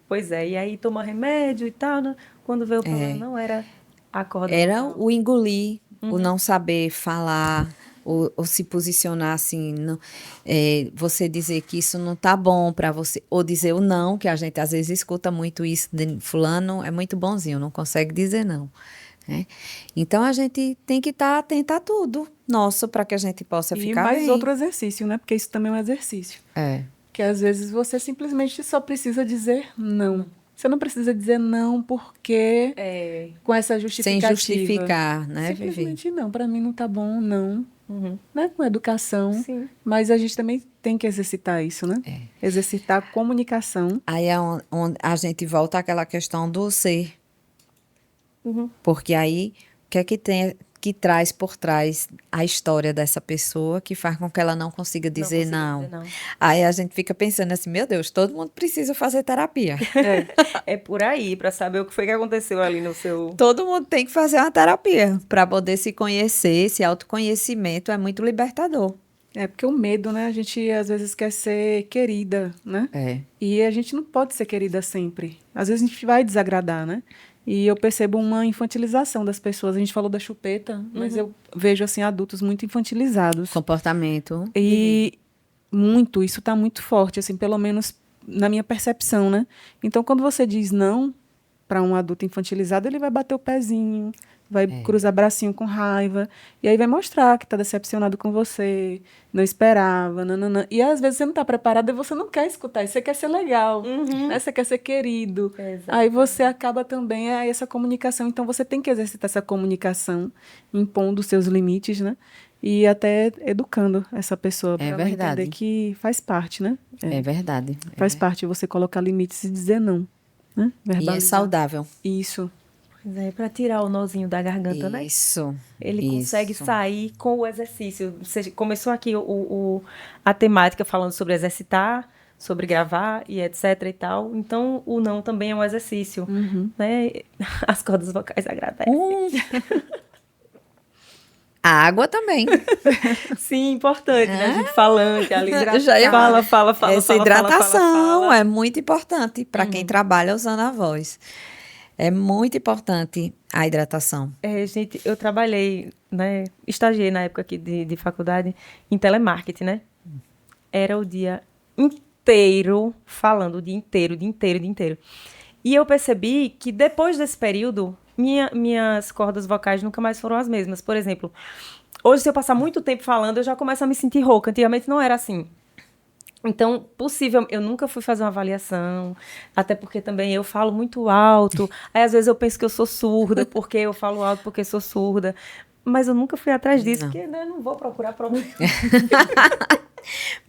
Speaker 2: Pois é, e aí toma remédio e tal, né? Quando veio o problema, não era a corda.
Speaker 3: Era o engolir, o não saber falar, ou se posicionar assim, você dizer que isso não tá bom para você, ou dizer o não, que a gente às vezes escuta muito isso, de fulano é muito bonzinho, não consegue dizer não. Então, a gente tem que estar atenta a tudo nosso para que a gente possa ficar bem.
Speaker 4: E mais outro exercício, né? Porque isso também é um exercício. Que às vezes você simplesmente só precisa dizer não. Você não precisa dizer não porque com essa justificativa.
Speaker 3: Sem justificar, né, Vivi?
Speaker 4: Simplesmente não, para mim não tá bom, não. Né? Com educação. Sim. Mas a gente também tem que exercitar isso, né? Exercitar a comunicação.
Speaker 3: Aí é onde a gente volta àquela questão do ser. Porque aí, o que é que traz por trás a história dessa pessoa que faz com que ela não consiga dizer não? Aí a gente fica pensando assim, meu Deus, todo mundo precisa fazer terapia.
Speaker 2: É por aí, para saber o que foi que aconteceu ali no seu...
Speaker 3: Todo mundo tem que fazer uma terapia para poder se conhecer. Esse autoconhecimento é muito libertador.
Speaker 4: Porque o medo, né? A gente às vezes quer ser querida, né? E a gente não pode ser querida sempre. Às vezes a gente vai desagradar, né? E eu percebo uma infantilização das pessoas. A gente falou da chupeta, mas eu vejo, assim, adultos muito infantilizados.
Speaker 3: Comportamento.
Speaker 4: E isso está muito forte, assim, pelo menos na minha percepção, né? Então, quando você diz não para um adulto infantilizado, ele vai bater o pezinho, vai cruzar bracinho com raiva, e aí vai mostrar que está decepcionado com você, não esperava, nananã. E às vezes você não está preparado e você não quer escutar, você quer ser legal, né? Você quer ser querido. Aí você acaba também essa comunicação. Então você tem que exercitar essa comunicação, impondo os seus limites, né? E até educando essa pessoa para ela entender que faz parte, né?
Speaker 3: É verdade.
Speaker 4: Faz parte você colocar limites e dizer não. Né?
Speaker 3: E é saudável.
Speaker 4: Isso.
Speaker 2: Para tirar o nozinho da garganta, né?
Speaker 3: Isso.
Speaker 2: Ele consegue sair com o exercício. Você começou aqui a temática falando sobre exercitar, sobre gravar e etc e tal. Então, o não também é um exercício. Né? As cordas vocais agradecem.
Speaker 3: A água também.
Speaker 2: Sim, importante, né? A gente falando, ali fala.
Speaker 3: Essa hidratação é muito importante para quem trabalha usando a voz. É muito importante a hidratação.
Speaker 2: Gente, eu trabalhei, né? Estagiei na época aqui de faculdade em telemarketing, né? Era o dia inteiro falando, o dia inteiro. E eu percebi que depois desse período, minhas cordas vocais nunca mais foram as mesmas. Por exemplo, hoje, se eu passar muito tempo falando, eu já começo a me sentir rouca. Antigamente não era assim. Então, eu nunca fui fazer uma avaliação, até porque também eu falo muito alto. Aí, às vezes, eu penso que eu sou surda, porque eu falo alto porque sou surda. Mas eu nunca fui atrás disso, porque né, eu não vou procurar problema.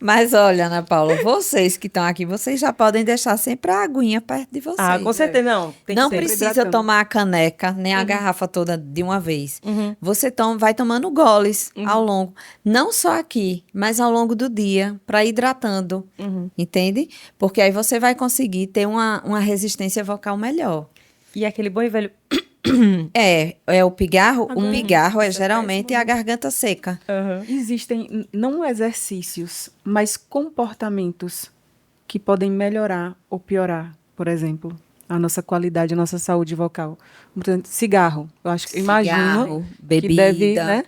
Speaker 3: Mas olha, Ana Paula, vocês que estão aqui, vocês já podem deixar sempre a aguinha perto de vocês.
Speaker 2: Ah, com certeza, não.
Speaker 3: Não precisa tomar a caneca, nem a garrafa toda de uma vez. Você vai tomando goles ao longo, não só aqui, mas ao longo do dia, para ir hidratando, entende? Porque aí você vai conseguir ter uma resistência vocal melhor.
Speaker 2: E aquele bom e velho...
Speaker 3: É o pigarro. O pigarro é geralmente a garganta seca.
Speaker 4: Existem não exercícios, mas comportamentos que podem melhorar ou piorar, por exemplo, a nossa qualidade, a nossa saúde vocal. Portanto, cigarro. Eu acho que imagino
Speaker 3: bebida,
Speaker 4: que deve, né?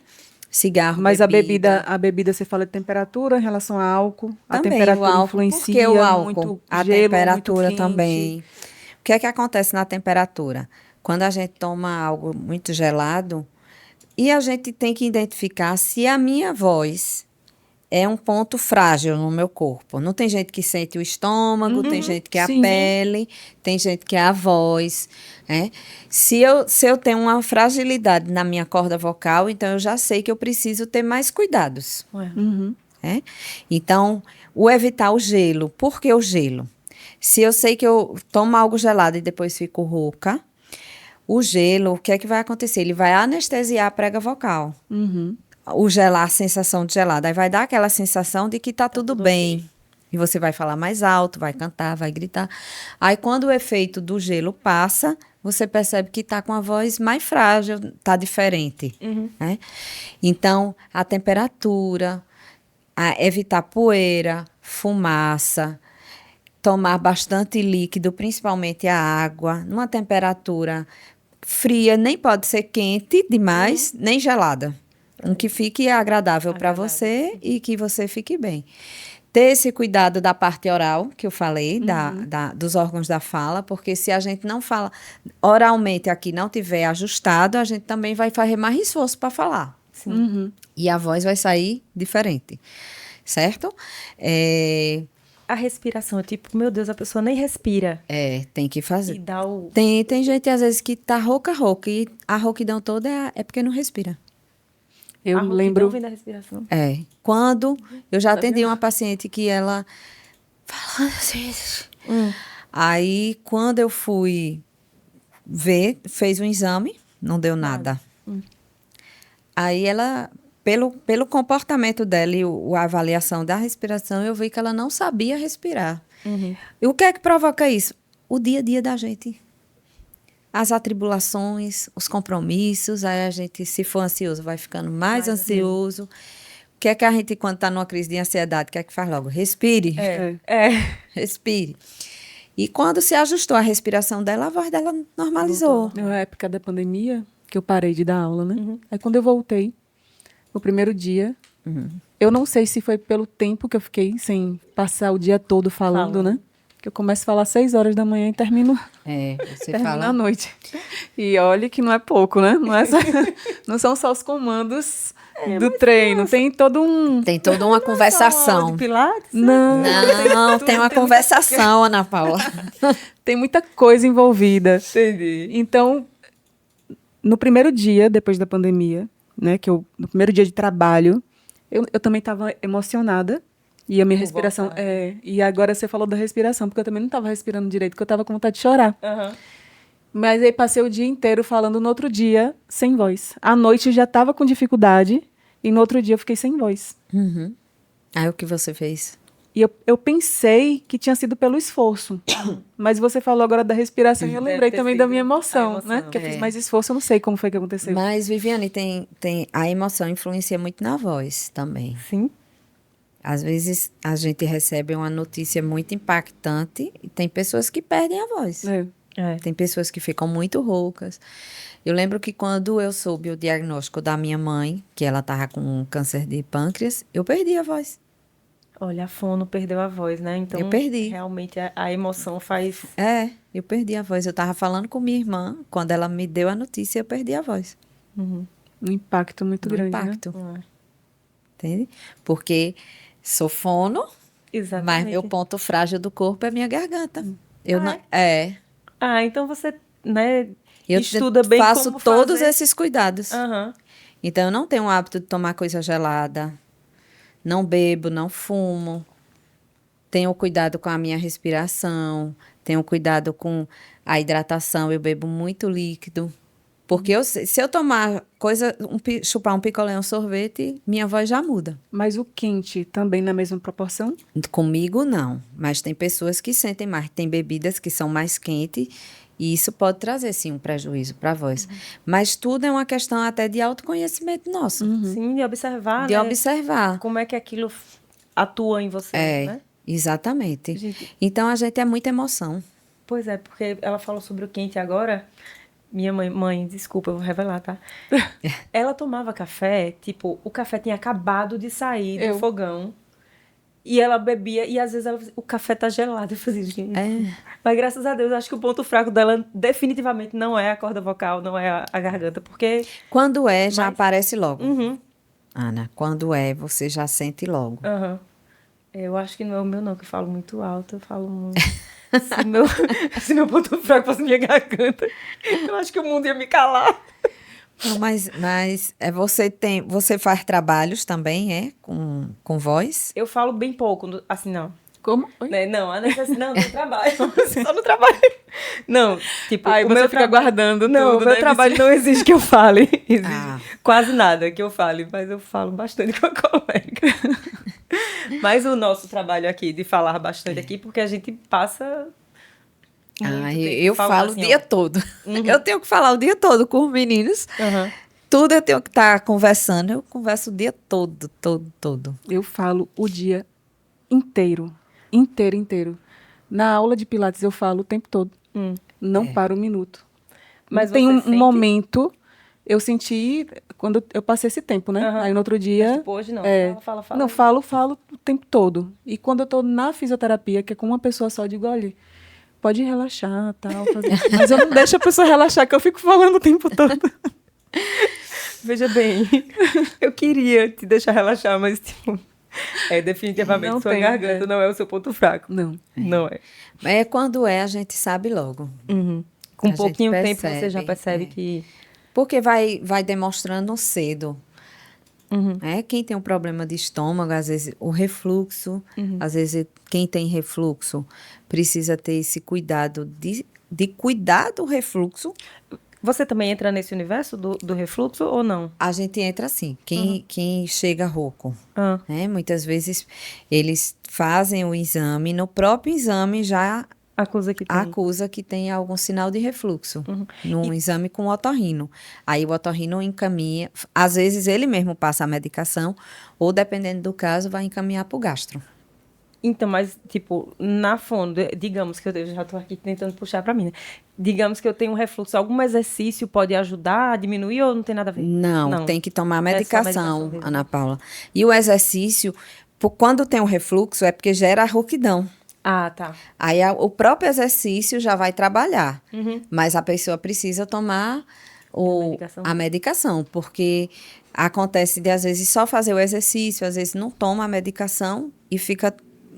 Speaker 3: Cigarro,
Speaker 4: mas bebida. A bebida você fala de temperatura em relação ao álcool.
Speaker 3: Também,
Speaker 4: a temperatura
Speaker 3: o álcool,
Speaker 4: influencia
Speaker 3: porque o álcool,
Speaker 4: muito
Speaker 3: a
Speaker 4: gelo,
Speaker 3: temperatura
Speaker 4: muito
Speaker 3: também. O que é que acontece na temperatura? Quando a gente toma algo muito gelado, e a gente tem que identificar se a minha voz é um ponto frágil no meu corpo. Não tem gente que sente o estômago, tem gente que é a pele, tem gente que é a voz. Né? Se eu tenho uma fragilidade na minha corda vocal, então eu já sei que eu preciso ter mais cuidados. Né? Então, evitar o gelo. Por que o gelo? Se eu sei que eu tomo algo gelado e depois fico rouca, o gelo, o que é que vai acontecer? Ele vai anestesiar a prega vocal. O gelar, a sensação de gelado. Aí vai dar aquela sensação de que tá tudo bem. E você vai falar mais alto, vai cantar, vai gritar. Aí quando o efeito do gelo passa, você percebe que tá com a voz mais frágil, tá diferente. Né? Então, a temperatura, evitar poeira, fumaça, tomar bastante líquido, principalmente a água, numa temperatura fria, nem pode ser quente demais, nem gelada. Que fique agradável para você e que você fique bem. Ter esse cuidado da parte oral, que eu falei, dos órgãos da fala, porque se a gente não fala oralmente aqui, não tiver ajustado, a gente também vai fazer mais esforço para falar. E a voz vai sair diferente, certo?
Speaker 2: A respiração, tipo, meu Deus, a pessoa nem respira.
Speaker 3: Tem que fazer.
Speaker 2: E dá o...
Speaker 3: Tem gente, às vezes, que tá rouca, e a rouquidão toda é porque não respira.
Speaker 4: Eu lembro...
Speaker 2: vem da respiração.
Speaker 3: Quando eu já atendi uma paciente que ela... falando assim... Aí, quando eu fui ver, fez um exame, não deu nada. Aí ela... Pelo comportamento dela e a avaliação da respiração, eu vi que ela não sabia respirar. E o que é que provoca isso? O dia a dia da gente. As atribulações, os compromissos, aí a gente, se for ansioso, vai ficando mais ansioso. O que é que a gente, quando está numa crise de ansiedade, o que é que faz logo? Respire. Respire. E quando se ajustou a respiração dela, a voz dela normalizou.
Speaker 4: Na época da pandemia, que eu parei de dar aula, né? Aí quando eu voltei, no primeiro dia, eu não sei se foi pelo tempo que eu fiquei sem passar o dia todo falando, né? Que eu começo a falar às 6 horas da manhã e termino, à noite. E olha que não é pouco, né? Não são só os comandos do treino. Tem toda
Speaker 3: uma conversação.
Speaker 2: De Pilates?
Speaker 3: Não, tem uma conversação, Ana Paula.
Speaker 4: Tem muita coisa envolvida.
Speaker 2: Entendi.
Speaker 4: Então, no primeiro dia, depois da pandemia, né, no primeiro dia de trabalho, eu também estava emocionada. E a minha respiração... E agora você falou da respiração, porque eu também não estava respirando direito, porque eu estava com vontade de chorar. Mas aí passei o dia inteiro falando no outro dia, sem voz. À noite eu já estava com dificuldade, e no outro dia eu fiquei sem voz.
Speaker 3: Aí o que você fez?
Speaker 4: E eu pensei que tinha sido pelo esforço. Mas você falou agora da respiração e eu lembrei também da minha emoção, né? Porque eu fiz mais esforço, eu não sei como foi que aconteceu.
Speaker 3: Mas, Viviane, a emoção influencia muito na voz também.
Speaker 2: Sim.
Speaker 3: Às vezes a gente recebe uma notícia muito impactante e tem pessoas que perdem a voz. Tem pessoas que ficam muito roucas. Eu lembro que quando eu soube o diagnóstico da minha mãe, que ela estava com câncer de pâncreas, eu perdi a voz.
Speaker 2: Olha, a fono perdeu a voz, né? Então,
Speaker 3: eu perdi.
Speaker 2: Realmente a emoção faz...
Speaker 3: Eu perdi a voz. Eu estava falando com minha irmã, quando ela me deu a notícia, eu perdi a voz.
Speaker 4: Um impacto muito grande,
Speaker 3: impacto.
Speaker 4: Né?
Speaker 3: Entende? Porque sou fono,
Speaker 2: exatamente.
Speaker 3: Mas meu ponto frágil do corpo é minha garganta.
Speaker 2: Então você, né,
Speaker 3: eu
Speaker 2: estuda bem
Speaker 3: faço
Speaker 2: como
Speaker 3: todos
Speaker 2: fazer.
Speaker 3: esses cuidados. Então, eu não tenho o hábito de tomar coisa gelada. Não bebo, não fumo. Tenho cuidado com a minha respiração. Tenho cuidado com a hidratação. Eu bebo muito líquido. Porque se eu tomar chupar um picolé, um sorvete, minha voz já muda.
Speaker 4: Mas o quente também na mesma proporção?
Speaker 3: Comigo, não. Mas tem pessoas que sentem mais. Tem bebidas que são mais quentes e isso pode trazer, sim, um prejuízo para a voz. Mas tudo é uma questão até de autoconhecimento nosso.
Speaker 2: Sim, de observar,
Speaker 3: de observar.
Speaker 2: Como é que aquilo atua em você, né?
Speaker 3: Exatamente. Então, a gente é muita emoção.
Speaker 2: Pois é, porque ela falou sobre o quente agora... Minha mãe, desculpa, eu vou revelar, tá? Ela tomava café, tipo, o café tinha acabado de sair do fogão. E ela bebia, e às vezes ela fazia, o café tá gelado. Eu fazia, gente. Mas graças a Deus, acho que o ponto fraco dela definitivamente não é a corda vocal, não é a garganta, porque...
Speaker 3: Quando já aparece logo. Ana, quando você já sente logo.
Speaker 2: Eu acho que não é o meu não, que eu falo muito alto, eu falo muito... Se meu ponto fraco fosse minha garganta, eu acho que o mundo ia me calar.
Speaker 3: Não, mas você faz trabalhos também, com voz?
Speaker 2: Eu falo bem pouco, assim, não.
Speaker 4: Como?
Speaker 2: Não, não trabalho. Só no trabalho. Não, tipo...
Speaker 4: o meu fica guardando
Speaker 2: não,
Speaker 4: tudo.
Speaker 2: O meu trabalho não exige que eu fale. Exige quase nada que eu fale, mas eu falo bastante com a colega. Mas o nosso trabalho aqui, de falar bastante aqui, porque a gente passa...
Speaker 3: eu falo assim, o dia todo. Eu tenho que falar o dia todo com os meninos. Tudo eu tenho que estar conversando. Eu converso o dia todo.
Speaker 4: Eu falo o dia inteiro. Inteiro. Na aula de Pilates eu falo o tempo todo. Não paro um minuto. Mas tem um momento... Eu senti quando eu passei esse tempo, né? Aí no outro dia...
Speaker 2: Mas, tipo, hoje não. Fala.
Speaker 4: Não, falo o tempo todo. E quando eu tô na fisioterapia, que é com uma pessoa só, eu digo, olha, pode relaxar, tal. Mas eu não deixo a pessoa relaxar, que eu fico falando o tempo todo.
Speaker 2: Veja bem, eu queria te deixar relaxar, mas, tipo... definitivamente, não sua garganta não é o seu ponto fraco. Não é.
Speaker 3: É quando a gente sabe logo.
Speaker 2: Com um pouquinho de tempo você já percebe que...
Speaker 3: Porque vai demonstrando cedo. Quem tem um problema de estômago, às vezes o refluxo, às vezes quem tem refluxo precisa ter esse cuidado de cuidar do refluxo.
Speaker 2: Você também entra nesse universo do refluxo ou não?
Speaker 3: A gente entra assim, quem chega rouco. Muitas vezes eles fazem o exame, no próprio exame já... Acusa que tem algum sinal de refluxo no exame com o otorrino. Aí o otorrino encaminha, às vezes ele mesmo passa a medicação, ou dependendo do caso, vai encaminhar para o gastro.
Speaker 2: Então, mas, tipo, na fono, digamos que eu já estou aqui tentando puxar para mim, né? Digamos que eu tenho um refluxo, algum exercício pode ajudar a diminuir ou não tem nada a ver?
Speaker 3: Não. Tem que tomar medicação, Ana Paula. E o exercício, quando tem um refluxo, é porque gera rouquidão.
Speaker 2: Tá.
Speaker 3: Aí o próprio exercício já vai trabalhar, mas a pessoa precisa tomar a medicação, porque acontece de, às vezes, só fazer o exercício, às vezes não toma a medicação e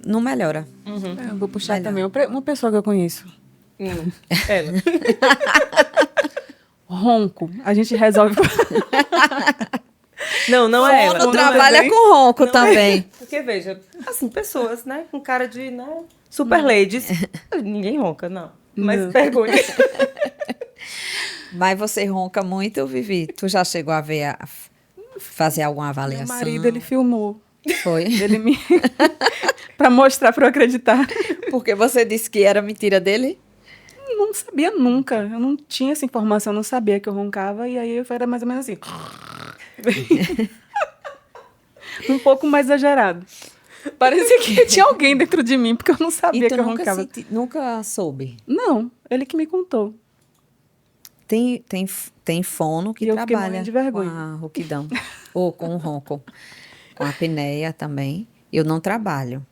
Speaker 3: não melhora.
Speaker 4: Eu vou puxar também uma pessoa que eu conheço.
Speaker 2: Ela.
Speaker 4: Ronco. A gente resolve...
Speaker 2: Não é ela.
Speaker 3: Não trabalha com ronco também.
Speaker 2: Porque, veja, assim, pessoas, né, com cara de, né, super ladies. Ninguém ronca, não. Mas pergunte.
Speaker 3: Mas você ronca muito, Vivi? Tu já chegou a ver, fazer alguma avaliação?
Speaker 4: Meu marido, ele filmou.
Speaker 3: Foi?
Speaker 4: Ele me... pra mostrar, pra eu acreditar.
Speaker 3: Porque você disse que era mentira dele?
Speaker 4: Não sabia nunca. Eu não tinha essa informação, eu não sabia que eu roncava. E aí eu era mais ou menos assim... um pouco mais exagerado. Parecia que tinha alguém dentro de mim, porque eu não sabia que eu roncava.
Speaker 3: Nunca soube?
Speaker 4: Não, ele que me contou.
Speaker 3: Tem fono que trabalha
Speaker 4: de vergonha.
Speaker 3: com a rouquidão. Ou com o ronco. Com a apneia também. eu não trabalho.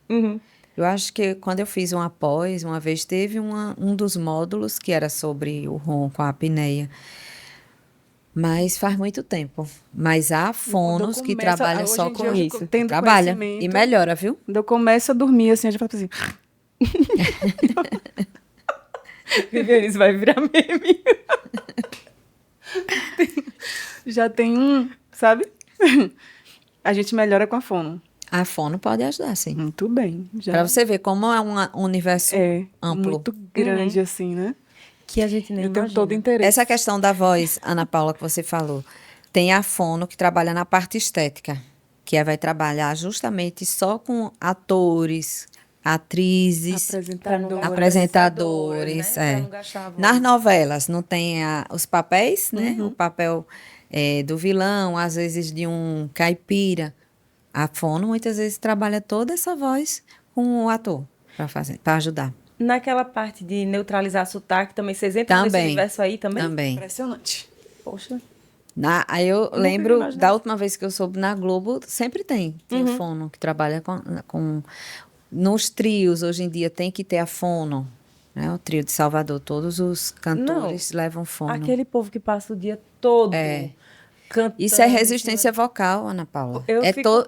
Speaker 3: Eu acho que quando eu fiz uma pós, uma vez teve um dos módulos que era sobre o ronco, a apneia. Mas faz muito tempo. Mas há fonos que trabalham só com isso. Trabalha e melhora, viu?
Speaker 4: Quando eu começo a dormir, assim, eu já falo assim...
Speaker 2: Isso vai virar meme.
Speaker 4: Já tem sabe? A gente melhora com a fono.
Speaker 3: A fono pode ajudar, sim.
Speaker 4: Muito bem.
Speaker 3: Para você ver como é um universo amplo.
Speaker 4: Muito grande, assim, né?
Speaker 2: Que a gente nem
Speaker 4: imagina. Tenho todo interesse.
Speaker 3: Essa questão da voz, Ana Paula, que você falou, tem a fono que trabalha na parte estética, que vai trabalhar justamente só com atores, atrizes, apresentadores. Né? Nas novelas não tem os papéis, né? O papel do vilão, às vezes de um caipira. A fono muitas vezes trabalha toda essa voz com o ator para ajudar.
Speaker 2: Naquela parte de neutralizar sotaque, também vocês entram nesse universo aí também?
Speaker 3: Também.
Speaker 2: Impressionante. Poxa.
Speaker 3: Aí eu lembro da última vez que eu soube na Globo, sempre tem fono que trabalha com... Nos trios, hoje em dia, tem que ter a fono. Né? O trio de Salvador, todos os cantores levam fono.
Speaker 2: Aquele povo que passa o dia todo... Cantando,
Speaker 3: isso é resistência vocal, Ana Paula.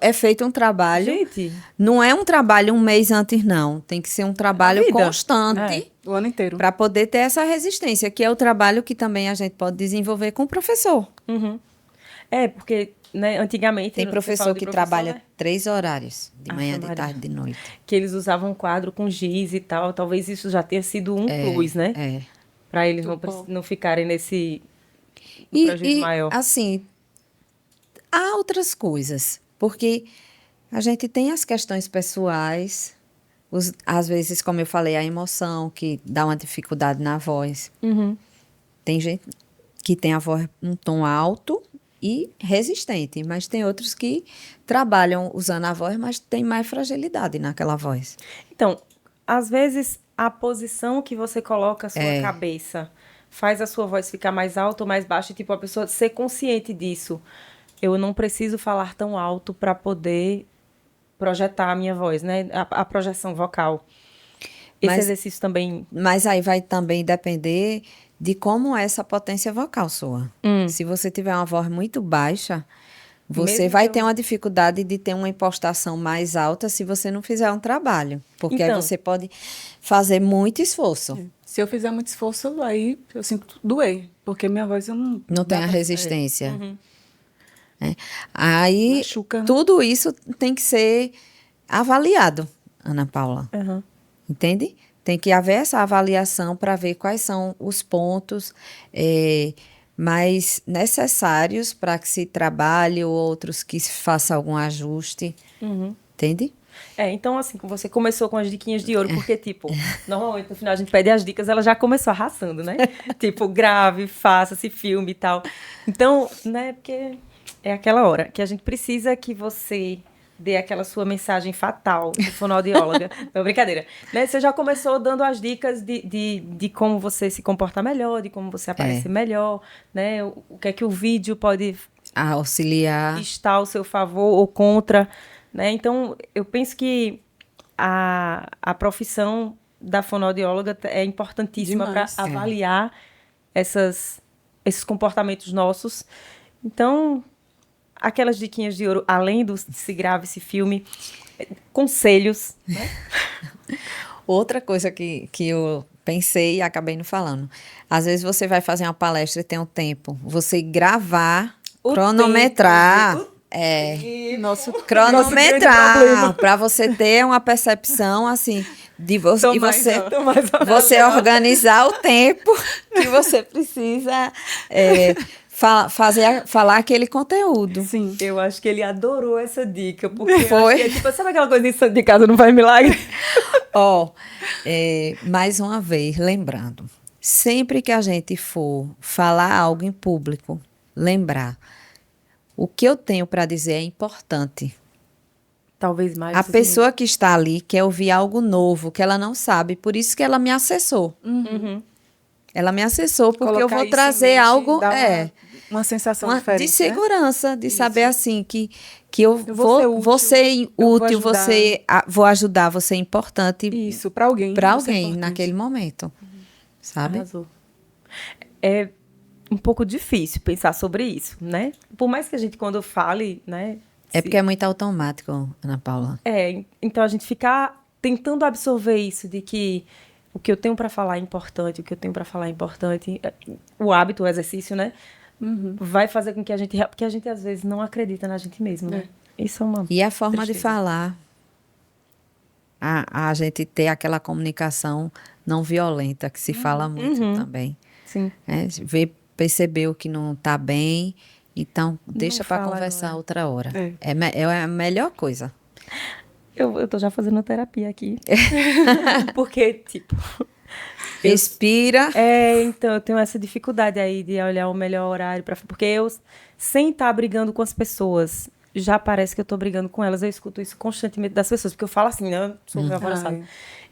Speaker 3: É feito um trabalho.
Speaker 2: Gente.
Speaker 3: Não é um trabalho um mês antes, não. Tem que ser um trabalho constante.
Speaker 4: O ano inteiro.
Speaker 3: Para poder ter essa resistência, que é o trabalho que também a gente pode desenvolver com o professor.
Speaker 2: Porque né, antigamente...
Speaker 3: Tem professor que trabalha 3 horários, de manhã, de tarde, de noite.
Speaker 2: Que eles usavam um quadro com giz e tal. Talvez isso já tenha sido um plus, né? Para eles não ficarem nesse...
Speaker 3: E maior. Assim, há outras coisas, porque a gente tem as questões pessoais, às vezes, como eu falei, a emoção, que dá uma dificuldade na voz. Tem gente que tem a voz um tom alto e resistente, mas tem outros que trabalham usando a voz, mas tem mais fragilidade naquela voz.
Speaker 2: Então, às vezes, a posição que você coloca a sua cabeça... faz a sua voz ficar mais alta ou mais baixa, e tipo, a pessoa ser consciente disso. Eu não preciso falar tão alto para poder projetar a minha voz, né? A projeção vocal. Esse exercício também...
Speaker 3: Mas aí vai também depender de como é essa potência vocal sua. Se você tiver uma voz muito baixa, você vai ter uma dificuldade de ter uma impostação mais alta se você não fizer um trabalho. Porque aí você pode fazer muito esforço.
Speaker 4: Se eu fizer muito esforço, aí eu sinto doer, porque minha voz eu não
Speaker 3: tem a resistência. Aí, machuca, né? Tudo isso tem que ser avaliado, Ana Paula. Entende? Tem que haver essa avaliação para ver quais são os pontos mais necessários para que se trabalhe ou outros que se faça algum ajuste. Entende?
Speaker 2: Então, assim, você começou com as diquinhas de ouro, porque, tipo, normalmente no final a gente pede as dicas, ela já começou arrasando, né? Tipo, grave, faça-se filme e tal. Então, né, porque é aquela hora que a gente precisa que você dê aquela sua mensagem fatal de fonoaudióloga. Não, brincadeira. Né? Você já começou dando as dicas de como você se comporta melhor, de como você aparece melhor, né? O que é que o vídeo pode
Speaker 3: auxiliar,
Speaker 2: estar ao seu favor ou contra, né? Então, eu penso que a profissão da fonoaudióloga é importantíssima para avaliar esses comportamentos nossos. Então, aquelas diquinhas de ouro, além do se grave esse filme, conselhos, né?
Speaker 3: Outra coisa que eu pensei e acabei não falando. Às vezes você vai fazer uma palestra e tem um tempo. Você gravar, cronometrar... cronometrar, para você ter uma percepção assim de você e você organizar o tempo que você precisa falar aquele conteúdo.
Speaker 2: Sim, eu acho que ele adorou essa dica, porque foi. Tipo, sabe aquela coisa de casa não faz milagre?
Speaker 3: Mais uma vez, lembrando, sempre que a gente for falar algo em público, lembrar. O que eu tenho para dizer é importante.
Speaker 2: Talvez mais.
Speaker 3: A pessoa que está ali quer ouvir algo novo, que ela não sabe. Por isso que ela me acessou. Ela me acessou porque eu vou trazer algo...
Speaker 4: uma sensação diferente,
Speaker 3: de segurança, né? De saber assim que eu
Speaker 4: vou
Speaker 3: ser útil, vou ajudar, vou ser importante.
Speaker 4: Isso, para alguém.
Speaker 3: Para alguém naquele momento, sabe?
Speaker 2: Arrasou. É um pouco difícil pensar sobre isso, né? Por mais que a gente, quando fale, né?
Speaker 3: Porque é muito automático, Ana Paula.
Speaker 2: Então a gente fica tentando absorver isso de que o que eu tenho para falar é importante, o hábito, o exercício, né? Vai fazer com que a gente... Porque a gente, às vezes, não acredita na gente mesmo, né? Isso é uma
Speaker 3: E a forma
Speaker 2: tristeza.
Speaker 3: de falar, a gente ter aquela comunicação não violenta, que se fala muito também.
Speaker 2: Sim.
Speaker 3: Perceber o que não está bem, então deixa para conversar outra hora. É a melhor coisa.
Speaker 2: Eu tô já fazendo terapia aqui. Porque, tipo...
Speaker 3: Respira.
Speaker 2: Então, eu tenho essa dificuldade aí de olhar o melhor horário. Porque eu, sem estar brigando com as pessoas, já parece que eu tô brigando com elas. Eu escuto isso constantemente das pessoas. Porque eu falo assim, né? Eu sou meio alvoroçada.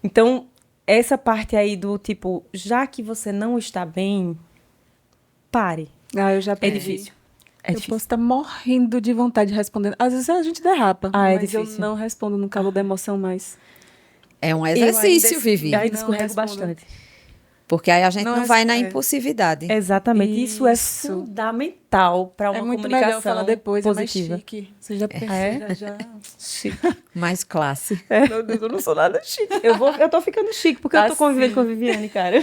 Speaker 2: Então, essa parte aí do tipo, já que você não está bem, pare.
Speaker 4: Eu já perdi.
Speaker 2: É difícil.
Speaker 4: Posso estar morrendo de vontade de responder. Às vezes a gente derrapa, mas
Speaker 2: difícil.
Speaker 4: Eu não respondo no calor da emoção mais.
Speaker 3: É um exercício, Vivi.
Speaker 2: Aí escorrego bastante.
Speaker 3: Porque aí a gente não vai na impulsividade.
Speaker 2: Exatamente. Isso é fundamental para uma comunicação positiva. É muito melhor falar
Speaker 4: depois, positiva. É mais chique. Você já percebe,
Speaker 2: chique.
Speaker 3: Mais classe.
Speaker 2: Meu Deus, eu não sou nada chique. Eu tô ficando chique, porque eu tô convivendo com a Viviane, cara.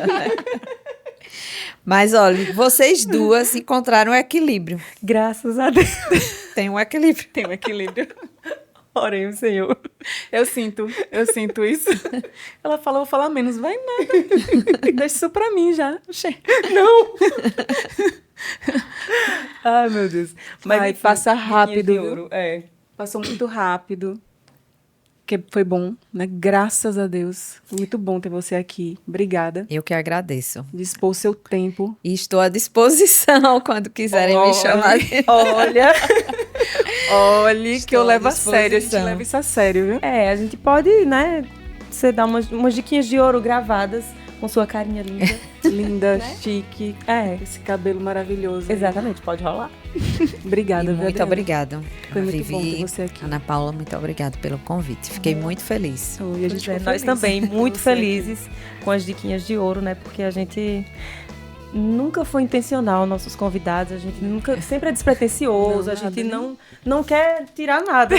Speaker 3: Mas, olha, vocês duas encontraram um equilíbrio.
Speaker 2: Graças a Deus.
Speaker 3: Tem um equilíbrio.
Speaker 4: Tem um equilíbrio.
Speaker 2: Oremos, Senhor.
Speaker 4: Eu sinto isso. Ela falou, vou falar menos. Vai nada. Deixa isso pra mim já.
Speaker 2: Não. Ai, meu Deus.
Speaker 4: Mas passa rápido.
Speaker 2: Ouro.
Speaker 4: Passou muito rápido. Que foi bom, né? Graças a Deus. Foi muito bom ter você aqui. Obrigada.
Speaker 3: Eu que agradeço.
Speaker 4: Dispor o seu tempo.
Speaker 3: E estou à disposição quando quiserem me chamar.
Speaker 4: Olha que eu levo a sério. A gente leva isso a sério, viu?
Speaker 2: A gente pode, né? Você dá umas diquinhas de ouro gravadas com sua carinha linda.
Speaker 4: Linda, né? Chique. Esse cabelo maravilhoso.
Speaker 2: Exatamente, pode rolar.
Speaker 4: Obrigada, viu?
Speaker 3: Muito obrigada.
Speaker 4: Foi muito bom ter você aqui.
Speaker 3: Ana Paula, muito obrigada pelo convite. Fiquei muito feliz.
Speaker 4: E a gente
Speaker 2: nós também, muito felizes com as diquinhas de ouro, né? Porque a gente nunca foi intencional, nossos convidados. A gente nunca, sempre é despretensioso. A gente não quer tirar nada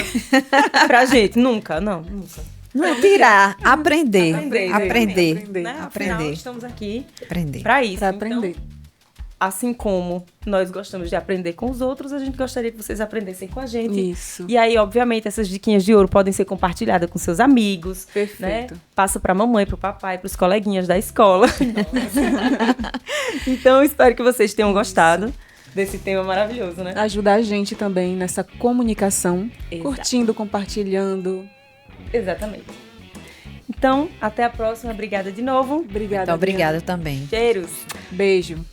Speaker 2: pra gente. Nunca.
Speaker 3: Não tirar, aprender.
Speaker 2: Né? Afinal, estamos aqui
Speaker 3: aprender.
Speaker 2: Para isso.
Speaker 4: Para aprender.
Speaker 2: Então, assim como nós gostamos de aprender com os outros, a gente gostaria que vocês aprendessem com a gente.
Speaker 4: Isso.
Speaker 2: E aí, obviamente, essas diquinhas de ouro podem ser compartilhadas com seus amigos.
Speaker 4: Perfeito.
Speaker 2: Né? Passa para a mamãe, para o papai, para os coleguinhas da escola. Então, espero que vocês tenham gostado desse tema maravilhoso, né?
Speaker 4: Ajudar a gente também nessa comunicação. Exato. Curtindo, compartilhando.
Speaker 2: Exatamente. Então, até a próxima. Obrigada de novo.
Speaker 4: Obrigada.
Speaker 3: Muito obrigada também.
Speaker 2: Cheiros.
Speaker 4: Beijo.